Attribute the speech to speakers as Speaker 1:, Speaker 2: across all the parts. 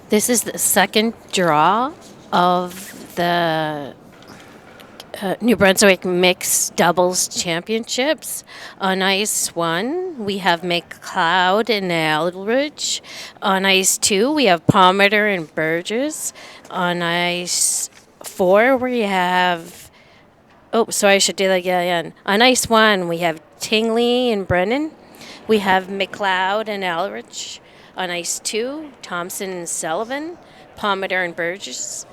Speaker 1: This is the second draw of the New Brunswick Mixed Doubles Championships. On ice one, we have McLeod and Eldridge. On ice two, we have Palmer and Burgess. On ice four, we have. Oh, sorry, I should do that again. On ice one, we have Tingley and Brennan. We have McLeod and Eldridge. On ice two, Thompson and Sullivan. Palmer and Burgess.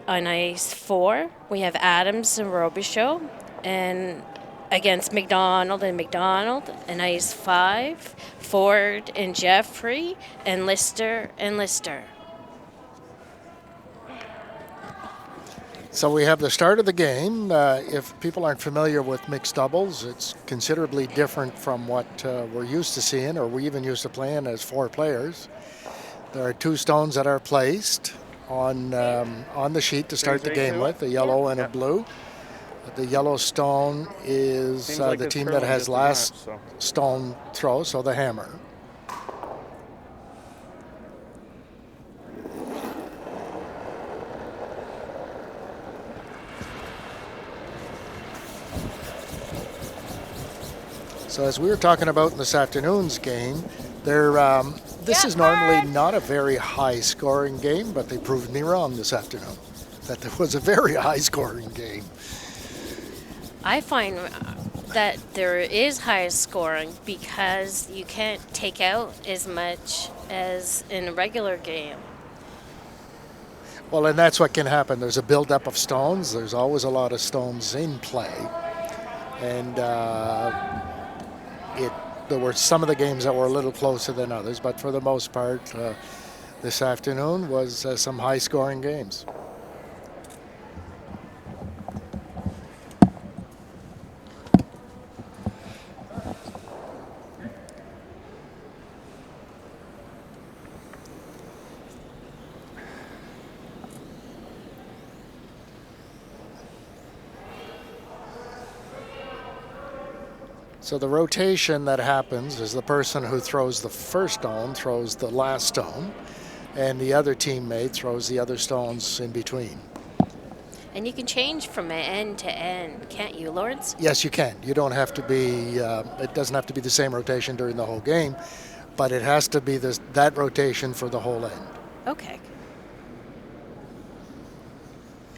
Speaker 1: On ice four, we have Adams and Robichaud, and against MacDonald and MacDonald. And ice five, Ford and Jeffrey, and Lister and Lister.
Speaker 2: So we have the start of the game. If people aren't familiar with mixed doubles, it's considerably different from what we're used to seeing, or we even used to playing as four players. There are two stones that are placed on the sheet to start the game with, a yellow and a blue. The yellow stone is the team that has last stone throw, so the hammer. So as we were talking about in this afternoon's game, this is normally not a very high-scoring game, but they proved me wrong this afternoon, that there was a very high-scoring game.
Speaker 1: I find that there is high scoring because you can't take out as much as in a regular game.
Speaker 2: Well, and that's what can happen. There's a buildup of stones. There's always a lot of stones in play. And there were some of the games that were a little closer than others, but for the most part, this afternoon was some high-scoring games. So the rotation that happens is the person who throws the first stone throws the last stone, and the other teammate throws the other stones in between.
Speaker 1: And you can change from end to end, can't you, Lawrence?
Speaker 2: Yes, you can. You don't have to be, it doesn't have to be the same rotation during the whole game, but it has to be that rotation for the whole end.
Speaker 1: Okay.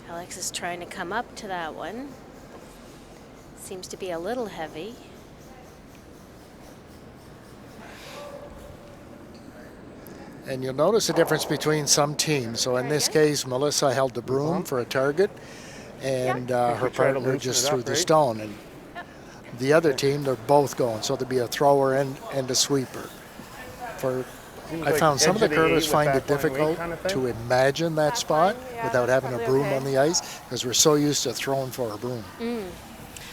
Speaker 1: Alex is trying to come up to that one. Seems to be a little heavy.
Speaker 2: And you'll notice a difference between some teams. So in this case, Melissa held the broom for a target, and her partner just threw the stone. And the other team, they're both going. So there'd be a thrower and a sweeper. I found some of the curlers find it difficult to imagine that spot without having a broom on the ice because we're so used to throwing for a broom.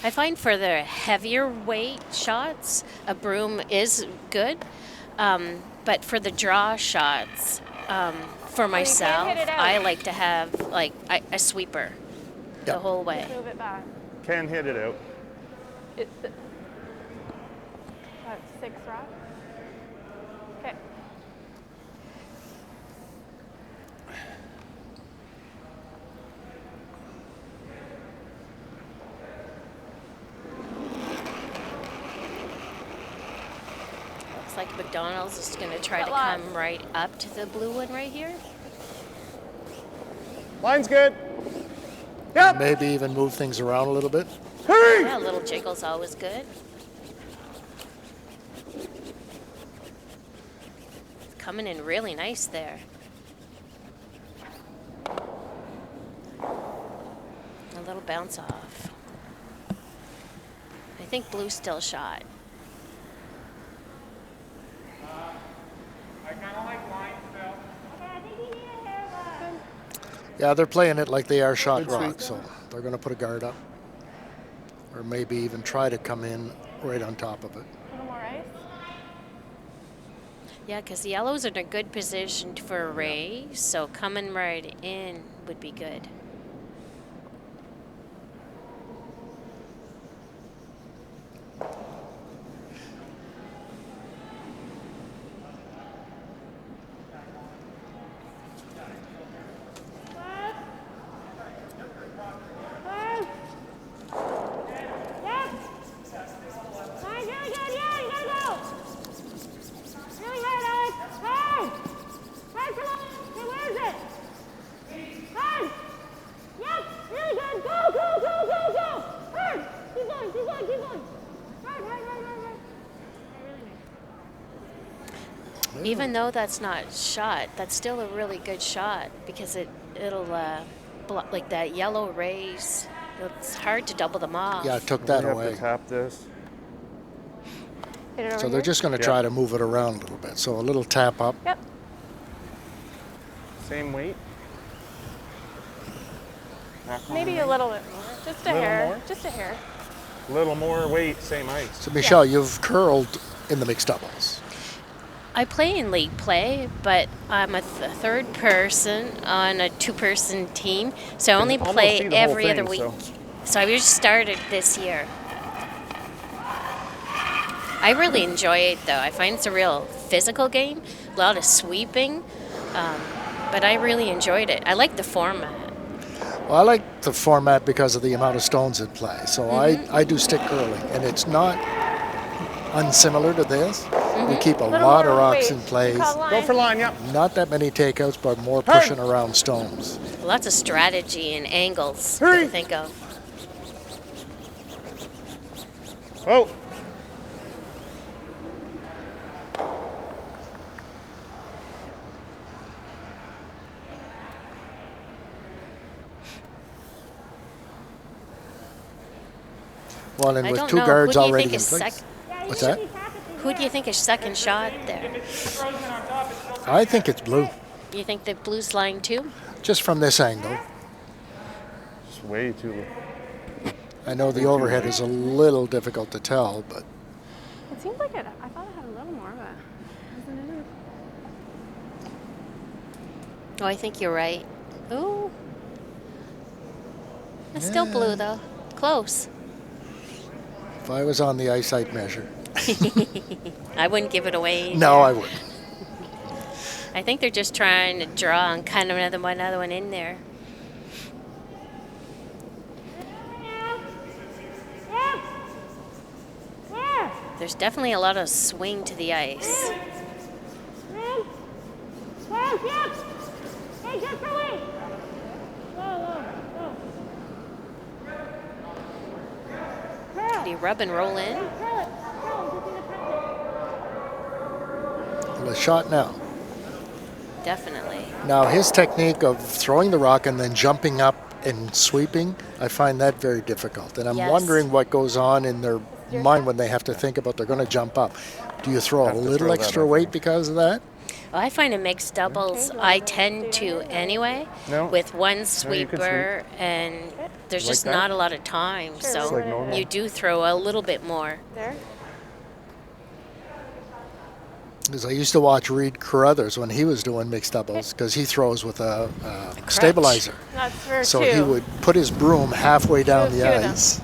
Speaker 1: I find for the heavier weight shots, a broom is good. But for the draw shots, for myself, I like to have like a sweeper the whole way.
Speaker 3: Move it back.
Speaker 4: Can hit it out.
Speaker 3: That's 6 rock. Okay.
Speaker 1: Looks like McDonald's is going to try to come right up to the blue one right here.
Speaker 4: Line's good. Yep.
Speaker 2: Maybe even move things around a little bit.
Speaker 4: Hey!
Speaker 1: Yeah, a little jiggle's always good. Coming in really nice there. A little bounce off. I think blue's still shot.
Speaker 5: I kind of like line still.
Speaker 2: Yeah, they're playing it like they are shot rock, so they're going to put a guard up. Or maybe even try to come in right on top of it.
Speaker 3: A little more ice.
Speaker 1: Yeah, because the yellow's in a good position for a raise, so coming right in would be good. Even though that's not shot, that's still a really good shot because it'll like that yellow rays. It's hard to double them off.
Speaker 2: Yeah, it took
Speaker 4: We
Speaker 2: that
Speaker 4: have
Speaker 2: away.
Speaker 4: to tap this.
Speaker 3: Hit it over
Speaker 2: So
Speaker 3: here.
Speaker 2: they're just going to
Speaker 4: Yeah.
Speaker 2: try to move it around a little bit. So a little tap up.
Speaker 3: Yep.
Speaker 4: Same weight. Back on
Speaker 3: Maybe
Speaker 4: the
Speaker 3: a little bit more. Just a
Speaker 4: Little
Speaker 3: hair.
Speaker 4: more?
Speaker 3: Just a hair.
Speaker 4: little more weight, same ice.
Speaker 2: So Michelle, you've curled in the mixed doubles.
Speaker 1: I play in league play, but I'm a third person on a two-person team, so I only
Speaker 4: almost
Speaker 1: play
Speaker 4: see the whole
Speaker 1: every other
Speaker 4: thing,
Speaker 1: week.
Speaker 4: so-
Speaker 1: So I just started this year. I really enjoy it, though. I find it's a real physical game, a lot of sweeping, but I really enjoyed it. I like the format.
Speaker 2: Well, I like the format because of the amount of stones in play. So I do stick curling, and it's not unsimilar to this. We keep a
Speaker 3: Little
Speaker 2: lot of
Speaker 3: more
Speaker 2: rocks
Speaker 3: weight.
Speaker 2: in place.
Speaker 3: You call
Speaker 4: Go
Speaker 3: line.
Speaker 4: for line, yep.
Speaker 2: Not that many takeouts, but more
Speaker 4: Hurry.
Speaker 2: pushing around stones.
Speaker 1: Lots of strategy and angles
Speaker 4: Hurry.
Speaker 1: to think of.
Speaker 4: Oh,
Speaker 2: Well, and
Speaker 1: I
Speaker 2: with
Speaker 1: don't
Speaker 2: two
Speaker 1: know.
Speaker 2: guards
Speaker 1: Who do you
Speaker 2: already
Speaker 1: think
Speaker 2: in
Speaker 1: is
Speaker 2: place. What's that?
Speaker 1: Who do you think is second shot there?
Speaker 2: I think it's blue,
Speaker 1: You think the blue's lying too?
Speaker 2: just from this angle.
Speaker 4: it's way too.
Speaker 2: I know the overhead is a little difficult to tell, but
Speaker 3: It seems like it. I thought it had a little more, but isn't it?
Speaker 1: Oh, I think you're right. Ooh. It's still blue though. Close.
Speaker 2: if I was on the ice, I'd measure.
Speaker 1: I wouldn't give it away.
Speaker 2: No, I wouldn't.
Speaker 1: I think they're just trying to draw and kind of another one in there. There's definitely a lot of swing to the ice. Do you rub and roll in?
Speaker 2: Well, a shot now.
Speaker 1: Definitely.
Speaker 2: Now, his technique of throwing the rock and then jumping up and sweeping, I find that very difficult. And I'm
Speaker 1: Yes.
Speaker 2: wondering what goes on in their mind when they have to think about they're going to jump up. Do you throw a
Speaker 4: Have to
Speaker 2: little
Speaker 4: throw that,
Speaker 2: extra
Speaker 4: I
Speaker 2: weight
Speaker 4: think.
Speaker 2: because of that?
Speaker 1: Well, I find in mixed doubles, I tend to anyway,
Speaker 4: No.
Speaker 1: with one
Speaker 4: you can
Speaker 1: sweeper, and there's
Speaker 4: Like
Speaker 1: just
Speaker 4: that?
Speaker 1: not a lot of time.
Speaker 3: Sure,
Speaker 1: So
Speaker 3: Just like normal.
Speaker 1: you do throw a little bit more.
Speaker 3: There.
Speaker 2: Because I used to watch Reed Carruthers when he was doing mixed doubles because he throws with a stabilizer.
Speaker 3: That's for
Speaker 2: So
Speaker 3: two.
Speaker 2: he would put his broom halfway down
Speaker 3: Two
Speaker 2: the
Speaker 3: of them.
Speaker 2: ice,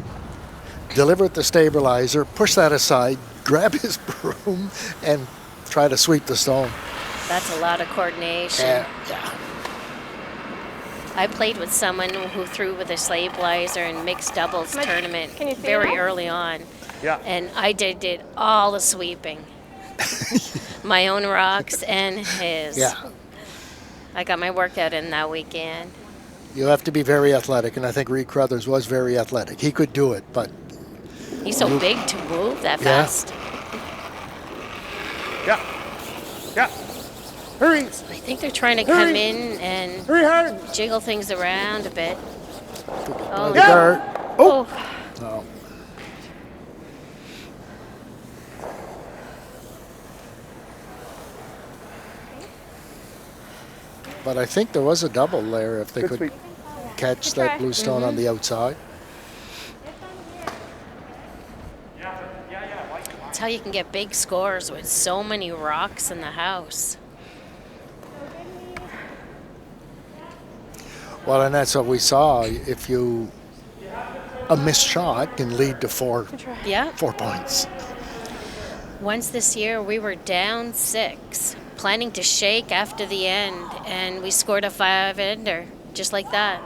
Speaker 2: deliver it the stabilizer, push that aside, grab his broom, and try to sweep the stone.
Speaker 1: That's a lot of coordination.
Speaker 2: And, yeah.
Speaker 1: I played with someone who threw with a stabilizer in mixed doubles
Speaker 3: Mike,
Speaker 1: tournament
Speaker 3: can you see
Speaker 1: very
Speaker 3: that?
Speaker 1: early on,
Speaker 4: Yeah.
Speaker 1: and I did all the sweeping, my own rocks and his.
Speaker 2: Yeah.
Speaker 1: I got my workout in that weekend.
Speaker 2: You have to be very athletic, and I think Reed Carruthers was very athletic. He could do it, but
Speaker 1: He's so big to move that
Speaker 2: Yeah.
Speaker 1: fast.
Speaker 4: Yeah. Yeah. Hurry.
Speaker 1: I think they're trying to
Speaker 4: Hurry.
Speaker 1: come in and
Speaker 4: Hurry hard.
Speaker 1: jiggle things around a bit.
Speaker 2: by the
Speaker 4: Yeah.
Speaker 2: guard.
Speaker 1: Oh,
Speaker 2: No. But I think there was a double there if they
Speaker 4: Good
Speaker 2: could
Speaker 4: sweep.
Speaker 2: catch
Speaker 3: Good try.
Speaker 2: that blue stone on the outside.
Speaker 1: that's how you can get big scores with so many rocks in the house.
Speaker 2: Well, and that's what we saw. If you a missed shot can lead to four
Speaker 1: Yeah.
Speaker 2: points.
Speaker 1: Once this year, we were down 6, planning to shake after the end, and we scored a 5-ender, just like that.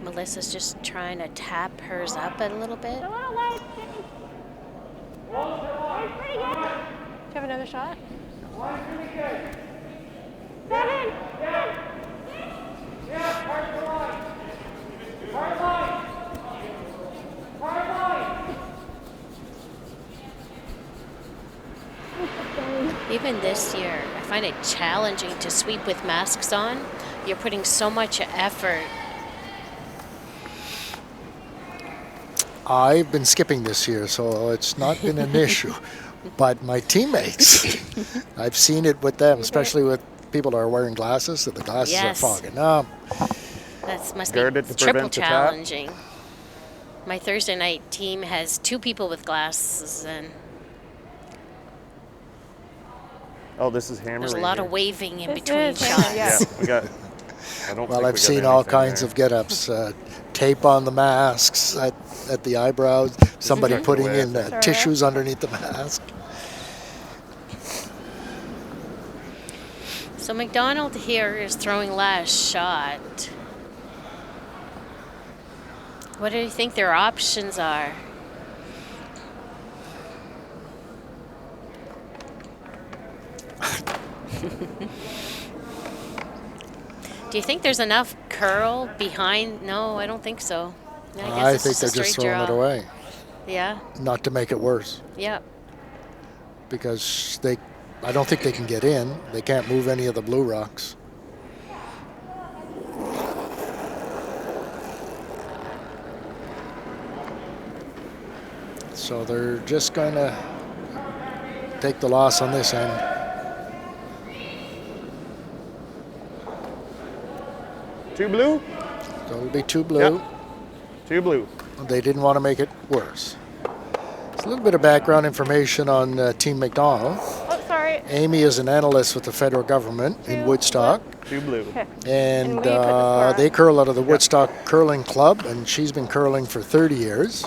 Speaker 1: Melissa's just trying to tap hers up a little bit.
Speaker 3: A little light. Do you have another shot?
Speaker 1: Even this year, I find it challenging to sweep with masks on. You're putting so much effort.
Speaker 2: I've been skipping this year, so it's not been an issue. But my teammates, I've seen it with them, especially with people that are wearing glasses, that the glasses
Speaker 1: Yes.
Speaker 2: are fogging up.
Speaker 1: That must
Speaker 4: Guarded
Speaker 1: be
Speaker 4: to
Speaker 1: triple
Speaker 4: prevent the tap.
Speaker 1: challenging. My Thursday night team has 2 people with glasses, and
Speaker 4: Oh, this is hammer.
Speaker 1: there's a
Speaker 4: right
Speaker 1: lot
Speaker 4: here.
Speaker 1: of waving in
Speaker 3: This
Speaker 1: between
Speaker 3: is hammer,
Speaker 1: shots.
Speaker 3: yeah.
Speaker 4: Yeah, we got. I don't.
Speaker 2: Well,
Speaker 4: think
Speaker 2: I've
Speaker 4: we got
Speaker 2: seen all
Speaker 4: anything
Speaker 2: kinds
Speaker 4: there.
Speaker 2: of get-ups. Tape on the masks, at the eyebrows, somebody
Speaker 4: tucked
Speaker 2: putting
Speaker 4: away, I
Speaker 2: in
Speaker 4: think.
Speaker 2: tissues underneath the mask.
Speaker 1: So MacDonald here is throwing last shot. What do you think their options are? Do you think there's enough curl behind? No, I don't think so.
Speaker 2: I
Speaker 1: it's
Speaker 2: think
Speaker 1: a
Speaker 2: they're just
Speaker 1: straight
Speaker 2: throwing it
Speaker 1: draw.
Speaker 2: away,
Speaker 1: Yeah,
Speaker 2: not to make it worse,
Speaker 1: yeah.
Speaker 2: because I don't think they can get in. They can't move any of the blue rocks. So they're just going to take the loss on this end.
Speaker 4: Two blue.
Speaker 2: So it'll be 2 blue.
Speaker 4: Yep. Two blue.
Speaker 2: They didn't want to make it worse. It's a little bit of background information on Team MacDonald.
Speaker 3: Oh, sorry.
Speaker 2: Amy is an analyst with the federal government in Woodstock,
Speaker 4: Two blue.
Speaker 3: Okay.
Speaker 2: and
Speaker 3: will you put the score on?
Speaker 2: they curl out of the Woodstock Curling Club, and she's been curling for 30 years.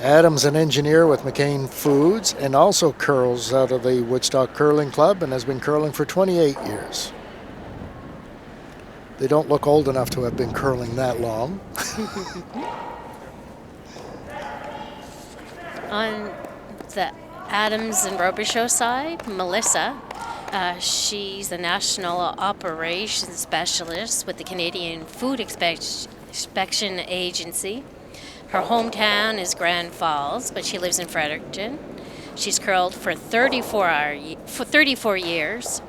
Speaker 2: Adam's an engineer with McCain Foods and also curls out of the Woodstock Curling Club and has been curling for 28 years. They don't look old enough to have been curling that long.
Speaker 1: On the Adams and Robichaud side, Melissa, she's the National Operations Specialist with the Canadian Food Inspection Agency. Her hometown is Grand Falls, but she lives in Fredericton. She's curled for 34 years.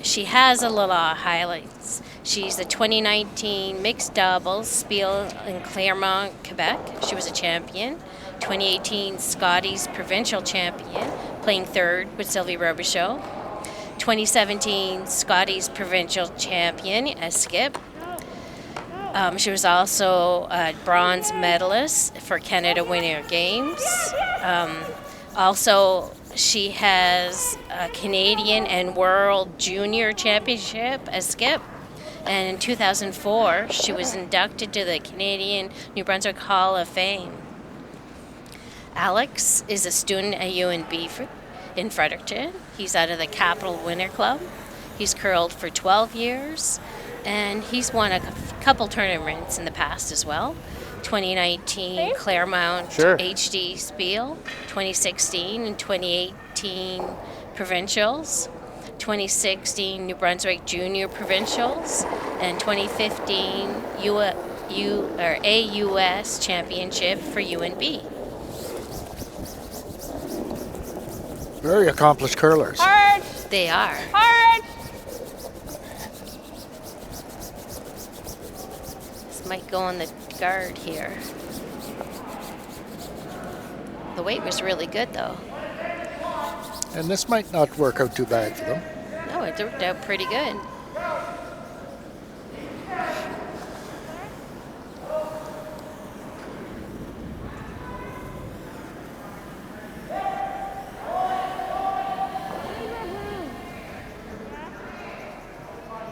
Speaker 1: She has a little highlights. She's the 2019 mixed doubles Spiel in Claremont, Quebec. She was a champion. 2018 Scotties provincial champion, playing third with Sylvie Robichaud. 2017 Scotties provincial champion as skip. She was also a bronze medalist for Canada Winter Games. Also, she has a Canadian and World Junior Championship as skip. And in 2004, she was inducted to the Canadian New Brunswick Hall of Fame. Alex is a student at UNB in Fredericton. He's out of the Capital Winter Club. He's curled for 12 years, and he's won a couple tournaments in the past as well. 2019 Claremont
Speaker 4: Sure.
Speaker 1: HD Spiel, 2016 and 2018 Provincials, 2016 New Brunswick Junior Provincials, and 2015 AUS Championship for UNB.
Speaker 2: Very accomplished curlers.
Speaker 3: Hard.
Speaker 1: They are.
Speaker 3: Hard.
Speaker 1: This might go on the guard here. The weight was really good though.
Speaker 2: And this might not work out too bad for them.
Speaker 1: No, it worked out pretty good.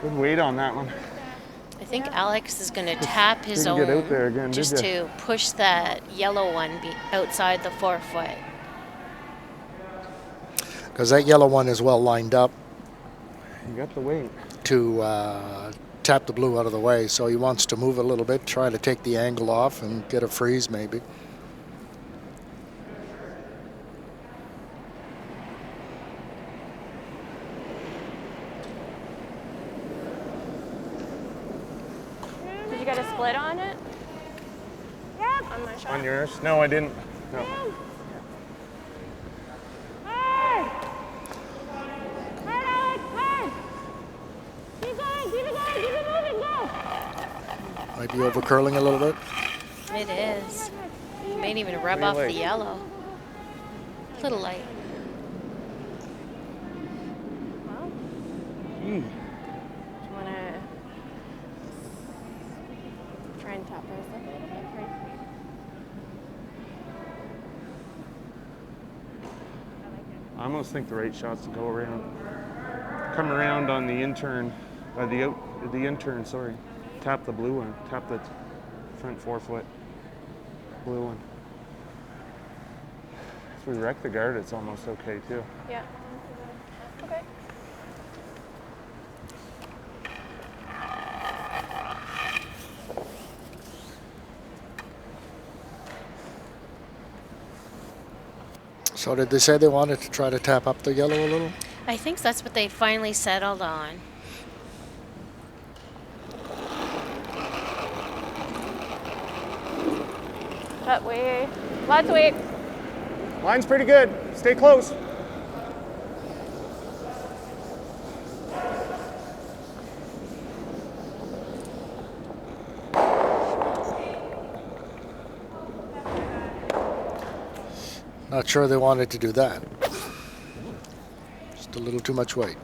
Speaker 4: Good weight on that one.
Speaker 1: I think Alex is going to tap his
Speaker 4: Didn't
Speaker 1: own
Speaker 4: get out there again, did
Speaker 1: just
Speaker 4: ya?
Speaker 1: to push that yellow one outside the 4 foot.
Speaker 2: Because that yellow one is well lined up
Speaker 4: You got the weight.
Speaker 2: to tap the blue out of the way. So he wants to move a little bit, try to take the angle off and get a freeze maybe.
Speaker 3: Did you get a split on it? Yep. On my shot?
Speaker 4: On yours? No, I didn't. No.
Speaker 3: Hard! Hard, Alex, hard! Keep going, keep it going, keep it moving, go!
Speaker 2: Might be over curling a little bit.
Speaker 1: It is. You may even rub
Speaker 4: Pretty
Speaker 1: off the
Speaker 4: light.
Speaker 1: yellow. A little light.
Speaker 3: Well, do you want to try and top those up a little bit? Right?
Speaker 4: I almost think the right shot's to go around. Come around on the intern, the intern, sorry. Tap the blue one. Tap the front 4-foot blue one. If we wreck the guard, it's almost okay too.
Speaker 3: Yeah. Okay.
Speaker 2: So did they say they wanted to try to tap up the yellow a little?
Speaker 1: I think that's what they finally settled on.
Speaker 3: That way. Lots of weight.
Speaker 4: Line's pretty good. Stay close.
Speaker 2: Not sure they wanted to do that. Just a little too much weight.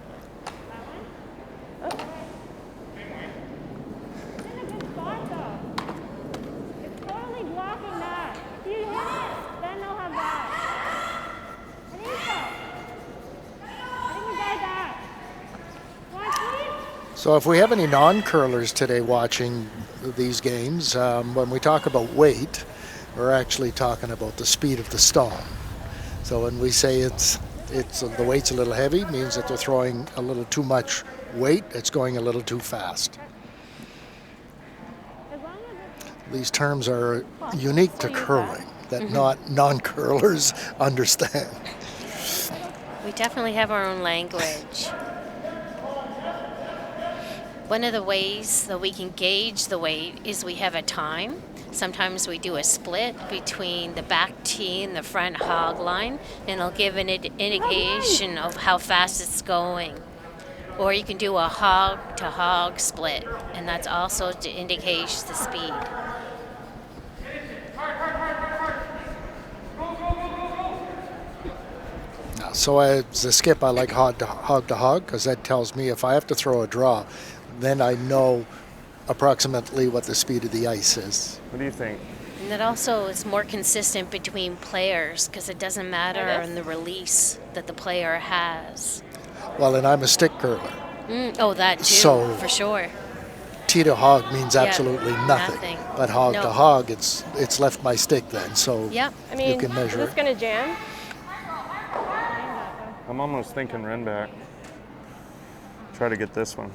Speaker 2: So if we have any non-curlers today watching these games, when we talk about weight, we're actually talking about the speed of the stone. So when we say the weight's a little heavy, it means that they're throwing a little too much weight. It's going a little too fast. These terms are unique to curling that not non-curlers understand.
Speaker 1: We definitely have our own language. One of the ways that we can gauge the weight is we have a time. Sometimes we do a split between the back tee and the front hog line, and it'll give an indication of how fast it's going. Or you can do a hog-to-hog split, and that's also to indicate the speed.
Speaker 2: So as a skip, I like hog to hog because that tells me if I have to throw a draw, then I know approximately what the speed of the ice is.
Speaker 4: What do you think?
Speaker 1: And that also is more consistent between players because it doesn't matter on the release that the player has.
Speaker 2: Well, and I'm a stick curler.
Speaker 1: Oh, that too,
Speaker 2: So-
Speaker 1: for sure.
Speaker 2: Tee to hog means absolutely nothing.
Speaker 1: nothing.
Speaker 2: But hog
Speaker 1: No.
Speaker 2: to hog, it's left my stick then. So
Speaker 1: Yep.
Speaker 3: I mean,
Speaker 2: you can measure
Speaker 3: is this
Speaker 2: it.
Speaker 3: going to jam?
Speaker 4: I'm almost thinking run back. Try to get this one.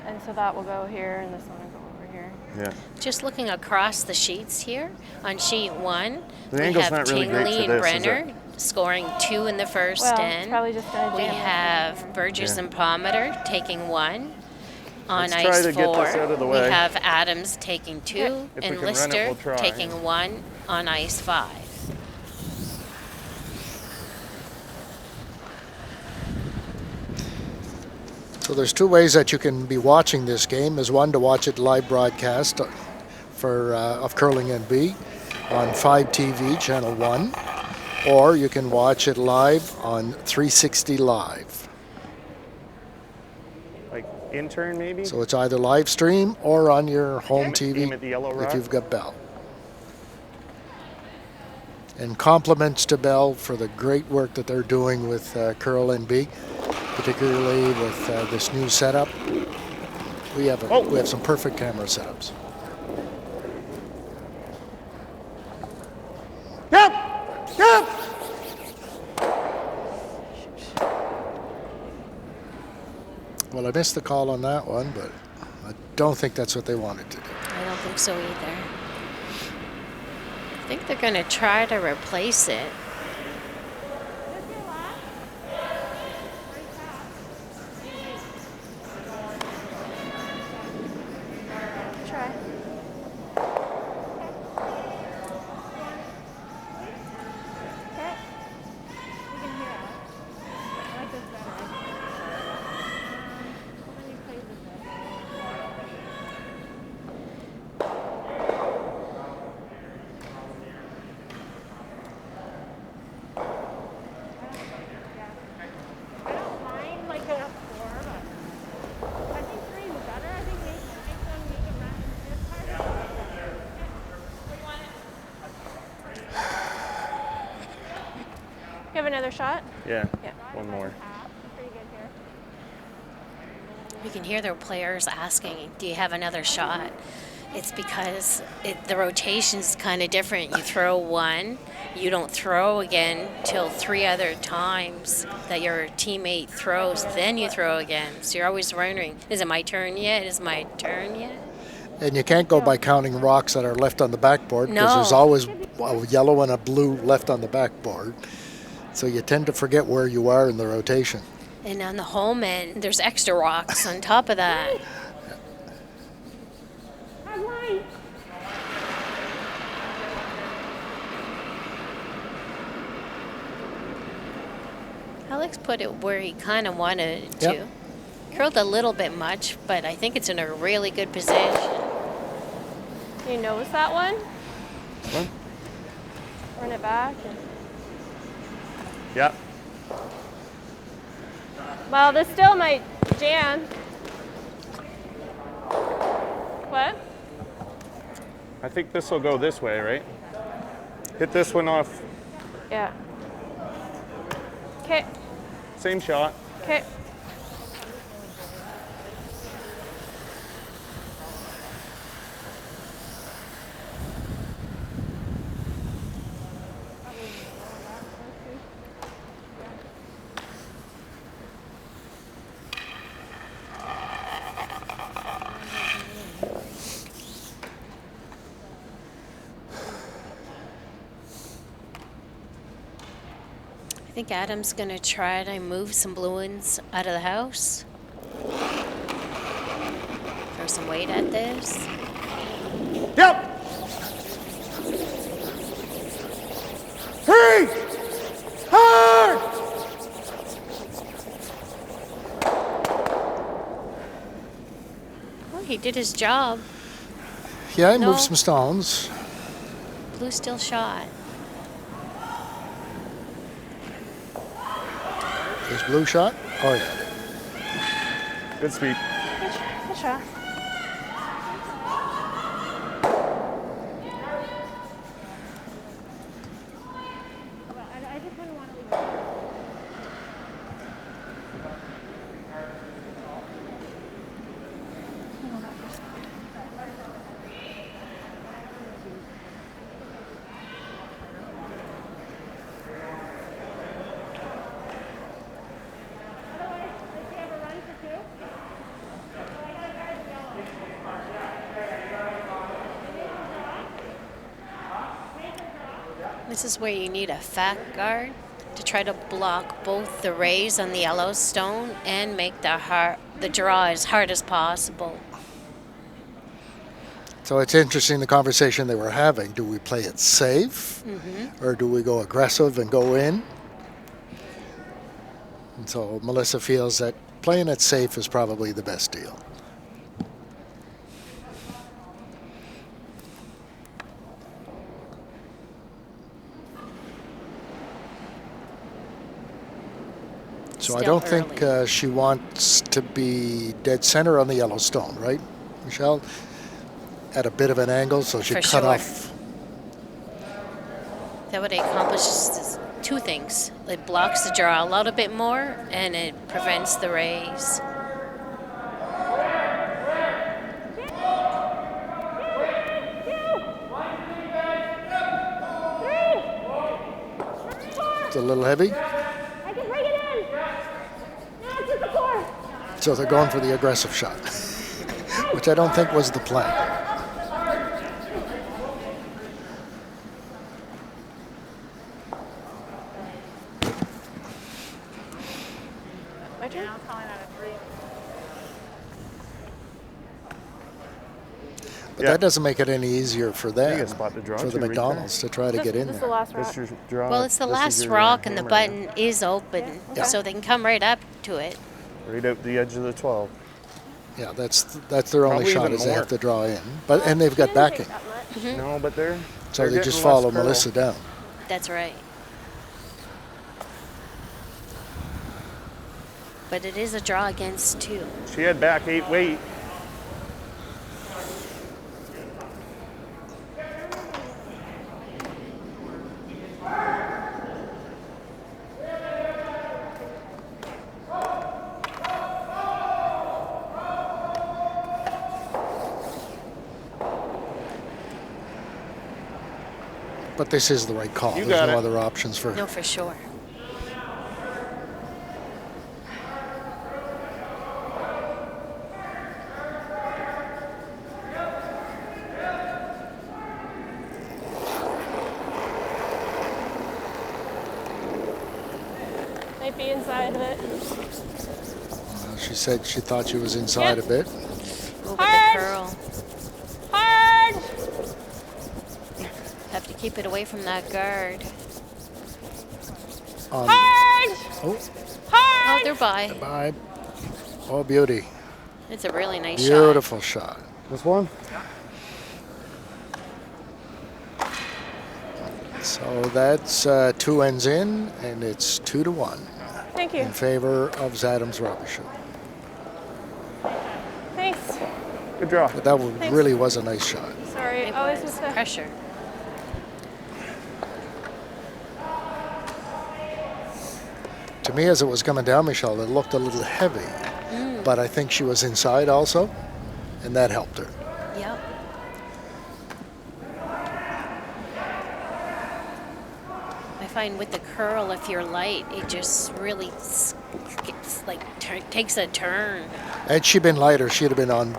Speaker 3: And so that will go here, and this one will go over here.
Speaker 4: Yeah.
Speaker 1: Just looking across the sheets here, on sheet 1,
Speaker 4: The
Speaker 1: we
Speaker 4: angle's
Speaker 1: have
Speaker 4: not really great
Speaker 1: Tingley
Speaker 4: for
Speaker 1: and
Speaker 4: this, is
Speaker 1: Brenner scoring 2 in the first
Speaker 3: Well, it's
Speaker 1: end.
Speaker 3: probably just going to
Speaker 1: We
Speaker 3: jam.
Speaker 1: have Burgess
Speaker 4: Yeah.
Speaker 1: and Palmer taking 1 on
Speaker 4: Let's try
Speaker 1: ice
Speaker 4: to
Speaker 1: 4.
Speaker 4: get this out of the
Speaker 1: We
Speaker 4: way.
Speaker 1: have Adams taking 2
Speaker 4: If we
Speaker 1: and
Speaker 4: can run it,
Speaker 1: Lister
Speaker 4: we'll try.
Speaker 1: taking 1 on ice 5.
Speaker 2: So there's two ways that you can be watching this game. Is one to watch it live broadcast of Curling NB on 5 TV, Channel 1, or you can watch it live on 360 Live.
Speaker 4: Like intern maybe?
Speaker 2: So it's either live stream or on your home
Speaker 4: Aim
Speaker 2: TV
Speaker 4: at the yellow
Speaker 2: if
Speaker 4: rock?
Speaker 2: you've got Bell. And compliments to Bell for the great work that they're doing with Curl NB, particularly with this new setup. We have some perfect camera setups.
Speaker 4: Yep! Yep!
Speaker 2: Well, I missed the call on that one, but I don't think that's what they wanted to do.
Speaker 1: I don't think so either. I think they're going to try to replace it.
Speaker 3: Try. Okay. You can hear us. I like this better. How many plays is this? I don't mind like a 4, but I think 3 is better. I think make them run. It's harder. You have another shot?
Speaker 4: Yeah.
Speaker 3: Yeah.
Speaker 4: One more.
Speaker 3: Pretty good here.
Speaker 1: You can hear their players asking, do you have another shot? It's because the rotation's kind of different. You throw one, you don't throw again till 3 other times that your teammate throws, then you throw again. So you're always wondering, is it my turn yet? Is my turn yet?
Speaker 2: And you can't go by counting rocks that are left on the backboard because
Speaker 1: No.
Speaker 2: there's always a yellow and a blue left on the backboard. So you tend to forget where you are in the rotation.
Speaker 1: And on the home end, there's extra rocks on top of that.
Speaker 3: Hard line.
Speaker 1: Alex put it where he kind of wanted it to.
Speaker 2: Yep.
Speaker 1: Curled a little bit much, but I think it's in a really good position.
Speaker 3: You notice that one?
Speaker 4: One?
Speaker 3: Run it back.
Speaker 4: Yeah.
Speaker 3: Well, this still might jam. What?
Speaker 4: I think this will go this way, right? Hit this one off.
Speaker 3: Yeah. Okay.
Speaker 4: Same shot.
Speaker 3: Okay.
Speaker 1: I think Adam's going to try to move some blue ones out of the house. Throw some weight at this.
Speaker 4: Yep. Hurry! Hard!
Speaker 1: Well, he did his job.
Speaker 2: Yeah, I
Speaker 1: No.
Speaker 2: moved some stones.
Speaker 1: Blue still shot.
Speaker 2: Is blue shot? Oh, yeah.
Speaker 4: Good sweep.
Speaker 3: Good shot. I just wouldn't want to leave it.
Speaker 1: This is where you need a fat guard to try to block both the rays on the Yellowstone and make the draw as hard as possible.
Speaker 2: So it's interesting the conversation they were having. Do we play it safe or do we go aggressive and go in? And so Melissa feels that playing it safe is probably the best deal. So I
Speaker 1: Still
Speaker 2: don't think
Speaker 1: early.
Speaker 2: she wants to be dead center on the Yellowstone, right, Michelle? At a bit of an angle, so she
Speaker 1: For
Speaker 2: cut
Speaker 1: sure.
Speaker 2: off.
Speaker 1: That would accomplish 2 things. It blocks the draw a little bit more, and it prevents the rays.
Speaker 2: It's a little heavy.
Speaker 3: I can bring it in. No, it's just a 4.
Speaker 2: So they're going for the aggressive shot, which I don't think was the plan.
Speaker 3: My turn?
Speaker 2: But that doesn't make it any easier for them,
Speaker 4: a spot to draw
Speaker 2: for the
Speaker 4: to right
Speaker 2: MacDonalds, to try to get in
Speaker 3: This is the
Speaker 2: there.
Speaker 3: last rock.
Speaker 4: That's your draw.
Speaker 1: Well, it's the
Speaker 4: This is
Speaker 1: last
Speaker 4: your,
Speaker 1: rock, and the
Speaker 4: hammer,
Speaker 1: button is open,
Speaker 3: Yeah.
Speaker 1: so they can come right up to it.
Speaker 4: right out the edge of the 12.
Speaker 2: Yeah, that's their only
Speaker 4: Probably
Speaker 2: shot
Speaker 4: even
Speaker 2: is they
Speaker 4: more.
Speaker 2: have to draw in. And they've got
Speaker 3: She didn't
Speaker 2: backing,
Speaker 3: take that much.
Speaker 4: No, but they're
Speaker 2: so
Speaker 4: they're
Speaker 2: they
Speaker 4: getting
Speaker 2: just
Speaker 4: less
Speaker 2: follow
Speaker 4: curl.
Speaker 2: Melissa down.
Speaker 1: That's right. But it is a draw against 2.
Speaker 4: She had back 8 weight.
Speaker 2: But this is the right call.
Speaker 4: You
Speaker 2: There's
Speaker 4: got
Speaker 2: no
Speaker 4: it.
Speaker 2: other options for
Speaker 1: No, for sure.
Speaker 3: Might be inside of it.
Speaker 2: She said she thought she was inside a bit.
Speaker 1: Over
Speaker 3: Hard.
Speaker 1: the curl.
Speaker 3: Hard!
Speaker 1: Have to keep it away from that guard.
Speaker 3: Hard!
Speaker 2: Oh,
Speaker 1: Oh,
Speaker 3: Hard!
Speaker 1: they're by.
Speaker 2: bye. Oh, beauty.
Speaker 1: It's a really nice shot.
Speaker 2: Beautiful shot.
Speaker 4: This one?
Speaker 2: So that's 2 ends in, and it's 2-1
Speaker 3: Thank you.
Speaker 2: in favor of Zadam's Robichaud.
Speaker 3: Thanks.
Speaker 4: Good draw.
Speaker 2: But that really was a nice shot.
Speaker 3: Sorry.
Speaker 1: It
Speaker 3: Oh, this
Speaker 1: was
Speaker 3: was the
Speaker 1: pressure.
Speaker 2: To me, as it was coming down, Michelle, it looked a little heavy. But I think she was inside also, and that helped her.
Speaker 1: Yep. I find with the curl, if you're light, it just really takes a turn.
Speaker 2: Had she been lighter, she'd have been on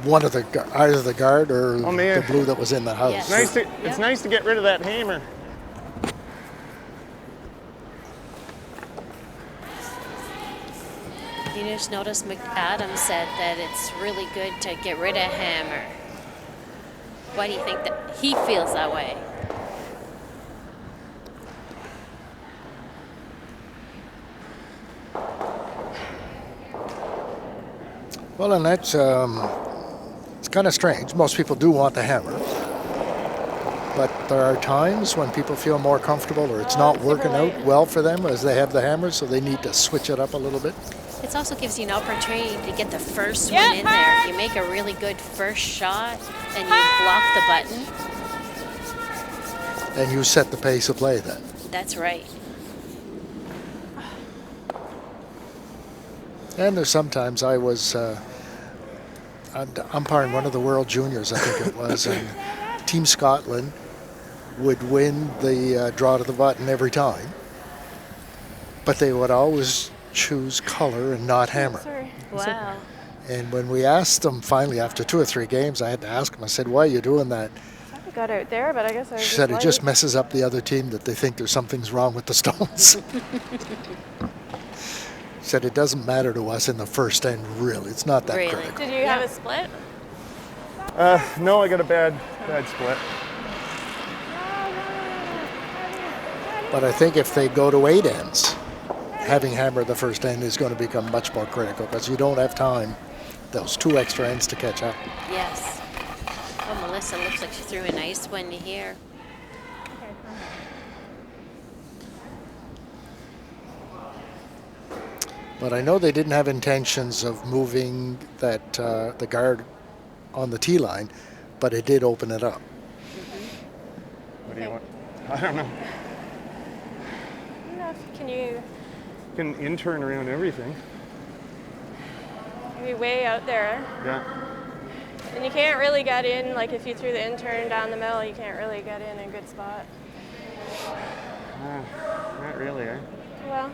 Speaker 2: one of the either the guard or
Speaker 4: Oh, man.
Speaker 2: the blue that was in the house.
Speaker 1: Yes.
Speaker 4: Nice to,
Speaker 1: Yeah.
Speaker 4: It's nice to get rid of that hammer.
Speaker 1: You just notice McAdam said that it's really good to get rid of hammer. Why do you think that he feels that way?
Speaker 2: Well, and that's it's kind of strange. Most people do want the hammer, but there are times when people feel more comfortable or it's not working out well for them as they have the hammer, so they need to switch it up a little bit.
Speaker 1: It also gives you an opportunity to get the first
Speaker 3: Yeah,
Speaker 1: one in there.
Speaker 3: hard.
Speaker 1: If you make a really good first shot and you block the button,
Speaker 2: And you set the pace of play then.
Speaker 1: that's right.
Speaker 2: And there's sometimes I was umpiring one of the World Juniors, I think it was, and Team Scotland would win the draw to the button every time, but they would always choose color and not hammer.
Speaker 3: Sorry.
Speaker 1: Wow.
Speaker 2: And when we asked them finally after 2 or 3 games, I had to ask them, I said, why are you doing that?
Speaker 3: I got out there, but I guess I was
Speaker 2: She said it
Speaker 3: light.
Speaker 2: just messes up the other team that they think there's something's wrong with the stones. She said it doesn't matter to us in the first end, really. It's not that
Speaker 1: Really?
Speaker 2: critical.
Speaker 3: Did you have a split?
Speaker 4: No, I got a bad split.
Speaker 2: But I think if they go to 8 ends, having hammered the first end is going to become much more critical because you don't have time, those 2 extra ends to catch up.
Speaker 1: Yes. Oh, Melissa looks like she threw a nice one here.
Speaker 2: But I know they didn't have intentions of moving that the guard on the tee line, but it did open it up.
Speaker 4: What do you want? I don't know.
Speaker 3: Enough. Can you
Speaker 4: Can intern around everything.
Speaker 3: be way out there?
Speaker 4: Yeah.
Speaker 3: And you can't really get in, like if you threw the intern down the middle, you can't really get in a good spot.
Speaker 4: Not really, eh?
Speaker 3: Well,